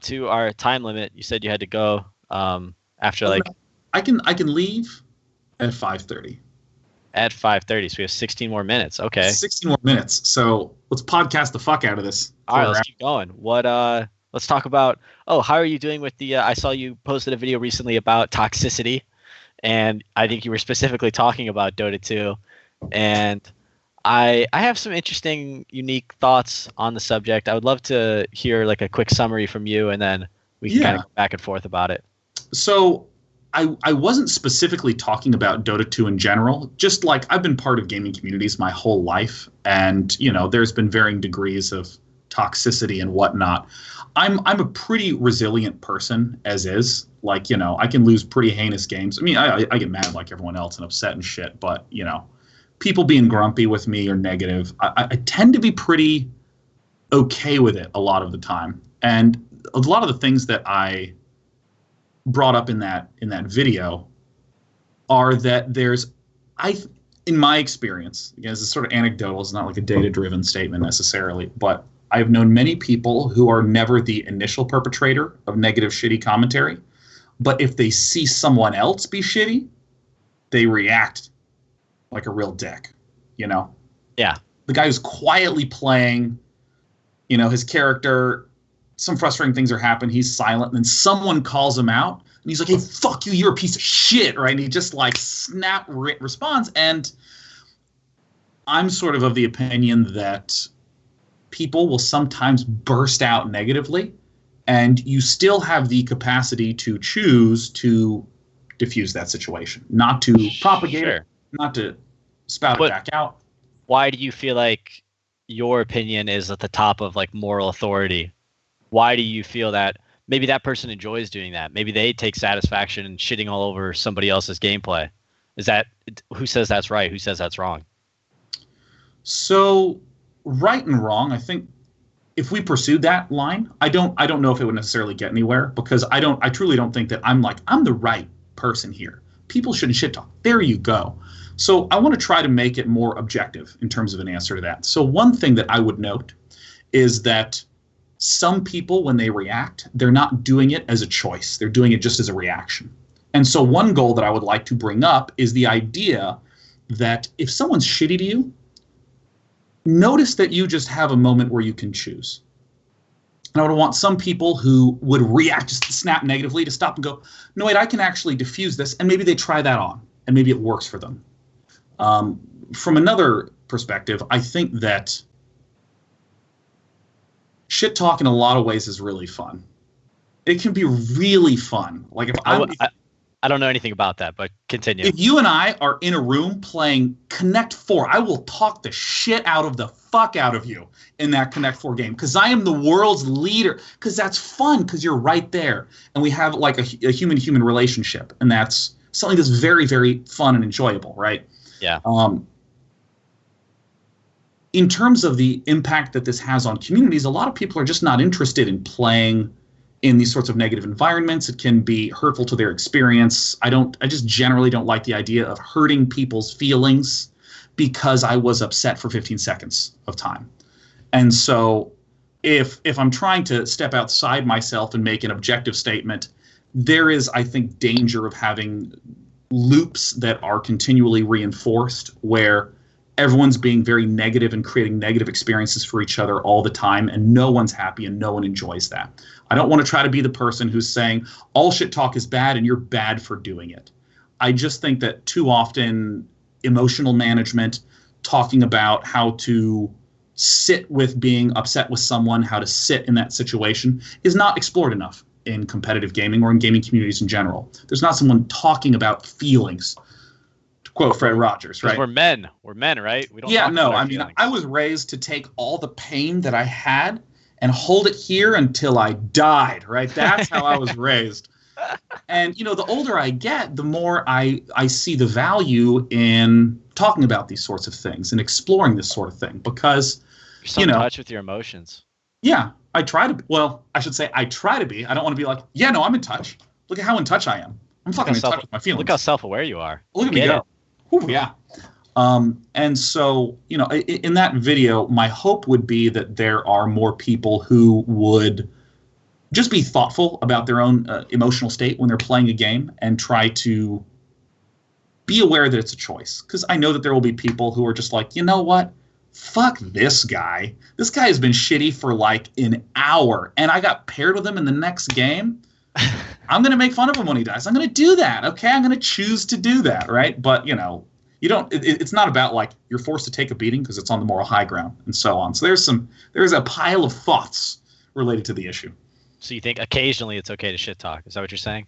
to our time limit. You said you had to go after I can leave at 5:30. At 5:30, so we have 16 more minutes. Okay. 16 more minutes. So let's podcast the fuck out of this. All right, let's keep going. Let's talk about. Oh, how are you doing with the? I saw you posted a video recently about toxicity, and I think you were specifically talking about Dota 2, and I have some interesting, unique thoughts on the subject. I would love to hear like a quick summary from you, and then we can kind of go back and forth about it. So I wasn't specifically talking about Dota 2 in general. Just like I've been part of gaming communities my whole life, and there's been varying degrees of toxicity and whatnot. I'm a pretty resilient person as is. Like, I can lose pretty heinous games. I mean, I get mad like everyone else and upset and shit, but people being grumpy with me or negative, I tend to be pretty okay with it a lot of the time. And a lot of the things that I brought up in that video are that in my experience, again, this is sort of anecdotal, it's not like a data-driven statement necessarily, but I've known many people who are never the initial perpetrator of negative, shitty commentary, but if they see someone else be shitty, they react like a real dick, Yeah. The guy who's quietly playing, his character, some frustrating things are happening, he's silent, and then someone calls him out, and he's like, hey, fuck you, you're a piece of shit, right? And he just like responds, and I'm sort of the opinion that people will sometimes burst out negatively, and you still have the capacity to choose to diffuse that situation, not to propagate it, not to spout it back out. Why do you feel like your opinion is at the top of like moral authority? Why do you feel that maybe that person enjoys doing that? Maybe they take satisfaction in shitting all over somebody else's gameplay. Who says that's right? Who says that's wrong? So right and wrong, I think if we pursued that line, I don't know if it would necessarily get anywhere, because I truly don't think that I'm the right person here. People shouldn't shit talk. There you go. So I want to try to make it more objective in terms of an answer to that. So one thing that I would note is that some people, when they react, they're not doing it as a choice. They're doing it just as a reaction. And so one goal that I would like to bring up is the idea that if someone's shitty to you, notice that you just have a moment where you can choose. And I would want some people who would react, just snap negatively, to stop and go, no, wait, I can actually diffuse this. And maybe they try that on, and maybe it works for them. From another perspective, I think that shit talk in a lot of ways is really fun. It can be really fun. Like if I don't know anything about that, but continue. If you and I are in a room playing Connect 4, I will talk the shit out of the fuck out of you in that Connect 4 game, because I am the world's leader, because that's fun, because you're right there. And we have like a human-human relationship, and that's something that's very, very fun and enjoyable, right? Yeah. In terms of the impact that this has on communities, a lot of people are just not interested in playing in these sorts of negative environments. It can be hurtful to their experience. I just generally don't like the idea of hurting people's feelings because I was upset for 15 seconds of time. And so if I'm trying to step outside myself and make an objective statement, there is, I think, danger of having loops that are continually reinforced where everyone's being very negative and creating negative experiences for each other all the time, and no one's happy and no one enjoys that. I don't want to try to be the person who's saying all shit talk is bad and you're bad for doing it. I just think that too often emotional management, talking about how to sit with being upset with someone, how to sit in that situation, is not explored enough in competitive gaming or in gaming communities in general. There's not someone talking about feelings, to quote Fred Rogers, right? We're men, right? We don't. Yeah, no, I mean, feelings. I was raised to take all the pain that I had and hold it here until I died, right? That's how I was raised. And, the older I get, the more I see the value in talking about these sorts of things and exploring this sort of thing, because, you're so in touch with your emotions. Yeah, I try to. Well, I should say I try to be. I don't want to be like, yeah, no, I'm in touch. Look at how in touch I am. I'm fucking in touch with my feelings. Look how self-aware you are. Look at me go. Ooh, yeah. And so, in that video, my hope would be that there are more people who would just be thoughtful about their own emotional state when they're playing a game and try to be aware that it's a choice. Because I know that there will be people who are just like, you know what? Fuck this guy. This guy has been shitty for like an hour, and I got paired with him in the next game. I'm going to make fun of him when he dies. I'm going to do that. Okay, I'm going to choose to do that, right? But, you don't. It's not about like you're forced to take a beating because it's on the moral high ground and so on. So there's a pile of thoughts related to the issue. So you think occasionally it's okay to shit talk? Is that what you're saying?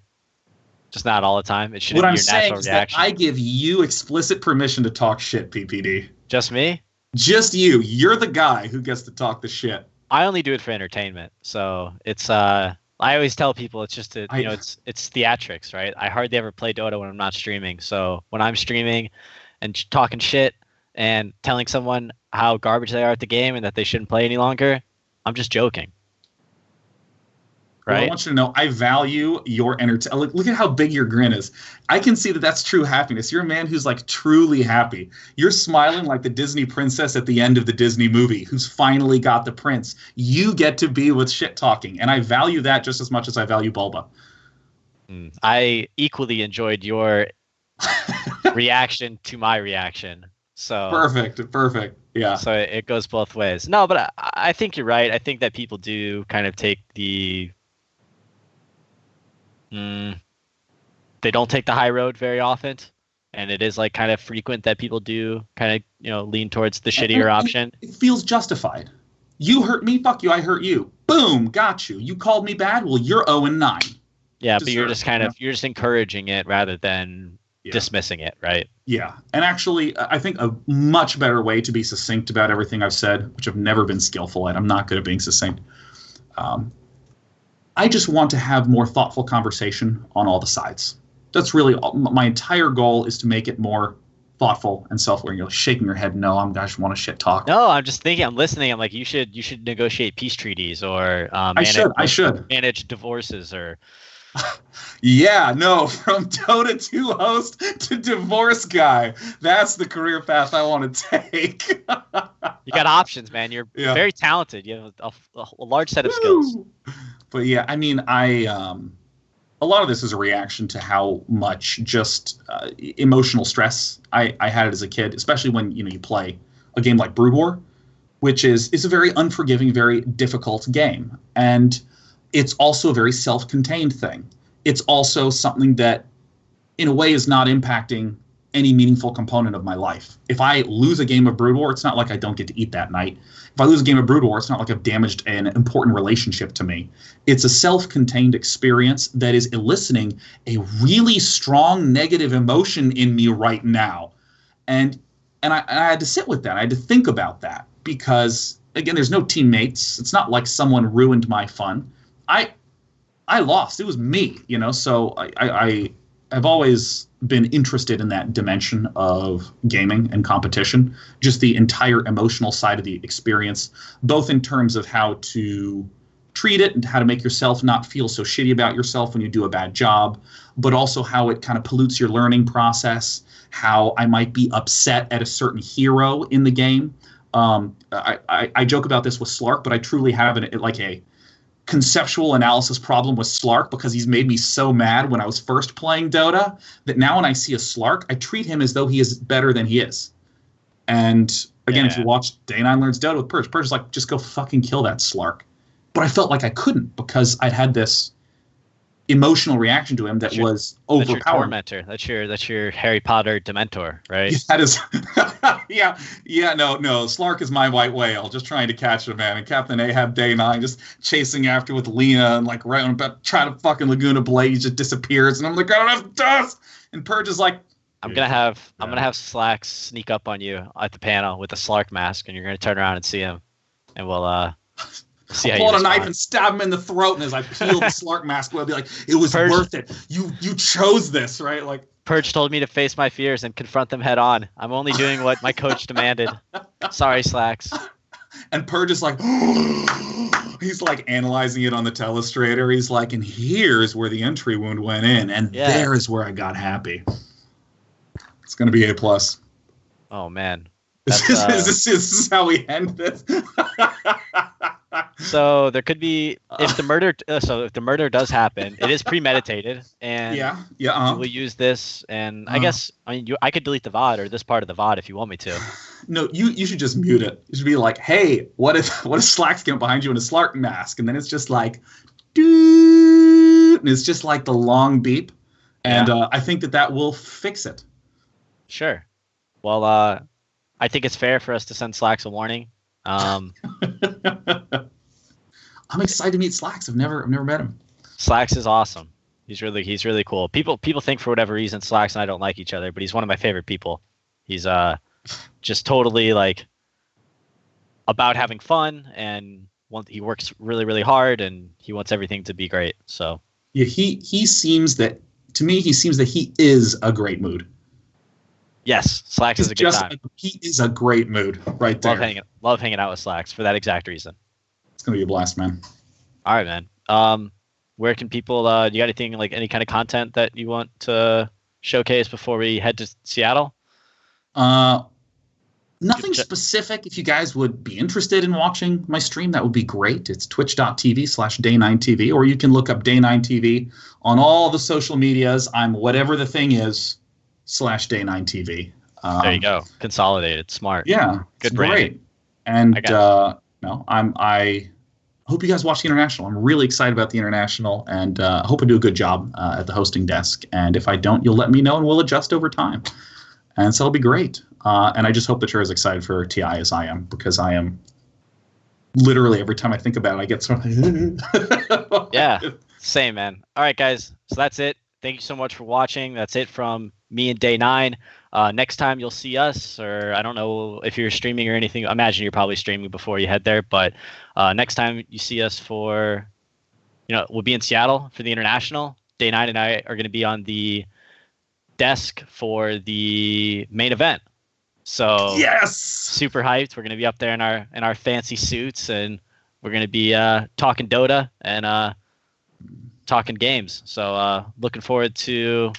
Just not all the time. It shouldn't What be I'm your saying natural is reaction. that I give you explicit permission to talk shit, PPD. Just me? Just you. You're the guy who gets to talk the shit. I only do it for entertainment. So it's I always tell people it's just it's theatrics, right? I hardly ever play Dota when I'm not streaming. So when I'm streaming and talking shit and telling someone how garbage they are at the game and that they shouldn't play any longer, I'm just joking. Right? Well, I want you to know I value your entertainment. Look at how big your grin is. I can see that that's true happiness. You're a man who's like truly happy. You're smiling like the Disney princess at the end of the Disney movie who's finally got the prince. You get to be with shit talking, and I value that just as much as I value Bulba. I equally enjoyed your reaction to my reaction. So perfect. Yeah. So it goes both ways. No, but I think you're right. I think that people do kind of take the they don't take the high road very often, and it is like kind of frequent that people do kind of lean towards the shittier option. It feels justified. You hurt me, fuck you, I hurt you. Boom, got you. You called me bad, well, you're 0-9. Yeah, but you're just you're just encouraging it rather than dismissing it, right? Yeah, and actually, I think a much better way to be succinct about everything I've said, which I've never been skillful at, I'm not good at being succinct. I just want to have more thoughtful conversation on all the sides. That's really my entire goal, is to make it more thoughtful and self-aware. You're shaking your head, no, I just want to shit talk. No, I'm just thinking, I'm listening. I'm like, you should negotiate peace treaties or I should manage divorces or. Yeah, no, from Dota 2 host to divorce guy. That's the career path I want to take. You got options, man. You're very talented. You have a large set of skills. But yeah, I mean, a lot of this is a reaction to how much just emotional stress I had as a kid, especially when you play a game like Brood War, which is a very unforgiving, very difficult game. And it's also a very self-contained thing. It's also something that, in a way, is not impacting any meaningful component of my life. If I lose a game of Brood War, it's not like I don't get to eat that night. If I lose a game of Brood War, it's not like I've damaged an important relationship to me. It's a self-contained experience that is eliciting a really strong negative emotion in me right now. And I had to sit with that. I had to think about that because, again, there's no teammates. It's not like someone ruined my fun. I lost. It was me, so I've always been interested in that dimension of gaming and competition, just the entire emotional side of the experience, both in terms of how to treat it and how to make yourself not feel so shitty about yourself when you do a bad job, but also how it kind of pollutes your learning process, how I might be upset at a certain hero in the game. I joke about this with Slark, but I truly have a conceptual analysis problem with Slark because he's made me so mad when I was first playing Dota that now when I see a Slark, I treat him as though he is better than he is. And again, if you watch Day9 Learns Dota with Purge is like, just go fucking kill that Slark. But I felt like I couldn't because I'd had this emotional reaction to him that was overpowering. That's your tormentor. That's your Harry Potter Dementor, right? Yeah, that is. No. Slark is my white whale, just trying to catch him, man. And Captain Ahab day9 just chasing after with Lena and right when I'm about to try to fucking Laguna Blade, he just disappears, and I'm like, I don't have dust. And Purge is like, I'm gonna have Slacks sneak up on you at the panel with a Slark mask, and you're gonna turn around and see him, and we'll see how pull out a knife and stab him in the throat, and as I peel the Slark mask, we'll be like, it was worth it. You chose this, right? Like Purge told me to face my fears and confront them head on. I'm only doing what my coach demanded. Sorry, Slacks. And Purge is like, he's like analyzing it on the telestrator. He's like, and here's where the entry wound went in, and there is where I got happy. It's gonna be A+. Oh man. This is how we end this. So there could be if the murder does happen, it is premeditated, and we'll use this. And I guess I could delete the VOD or this part of the VOD if you want me to. No, you should just mute it. You should be like, hey, what if Slacks came behind you in a Slark mask, and then it's just like, dude, and it's just like the long beep, and I think that will fix it. Sure. Well, I think it's fair for us to send Slacks a warning. I'm excited to meet Slacks. I've never met him. Slacks is awesome. He's really cool. People think for whatever reason Slacks and I don't like each other, but he's one of my favorite people. He's just totally like about having fun, and he works really hard, and he wants everything to be great. So yeah, he seems that to me. He seems that he is a great mood. Yes, Slacks is a good time. He is a great mood right there. Love hanging out with Slacks for that exact reason. It's gonna be a blast, man. All right, man. Where can people? You got anything like any kind of content that you want to showcase before we head to Seattle? Nothing specific. If you guys would be interested in watching my stream, that would be great. It's twitch.tv/day9tv, or you can look up day9tv on all the social medias. I'm whatever the thing is /day9tv. There you go. Consolidated. Smart. Yeah. Good branding. Great. And I hope you guys watch the International. I'm really excited about the International, and I hope I do a good job at the hosting desk. And if I don't, you'll let me know, and we'll adjust over time. And so it'll be great. And I just hope that you're as excited for TI as I am, because I am literally every time I think about it, I get sort of yeah, same, man. All right, guys. So that's it. Thank you so much for watching. That's it from me and Day9. Next time you'll see us, or I don't know if you're streaming or anything. I imagine you're probably streaming before you head there. But next time you see us we'll be in Seattle for the International. Day9 and I are going to be on the desk for the main event. So yes, super hyped. We're going to be up there in our fancy suits, and we're going to be talking Dota and talking games. So looking forward to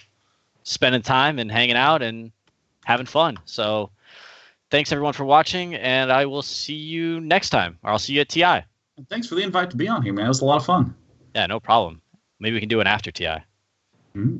spending time and hanging out and having fun. So thanks everyone for watching, and I will see you next time, or I'll see you at TI. Thanks for the invite to be on here, man. It was a lot of fun. Yeah, no problem. Maybe we can do an after TI. Mm-hmm.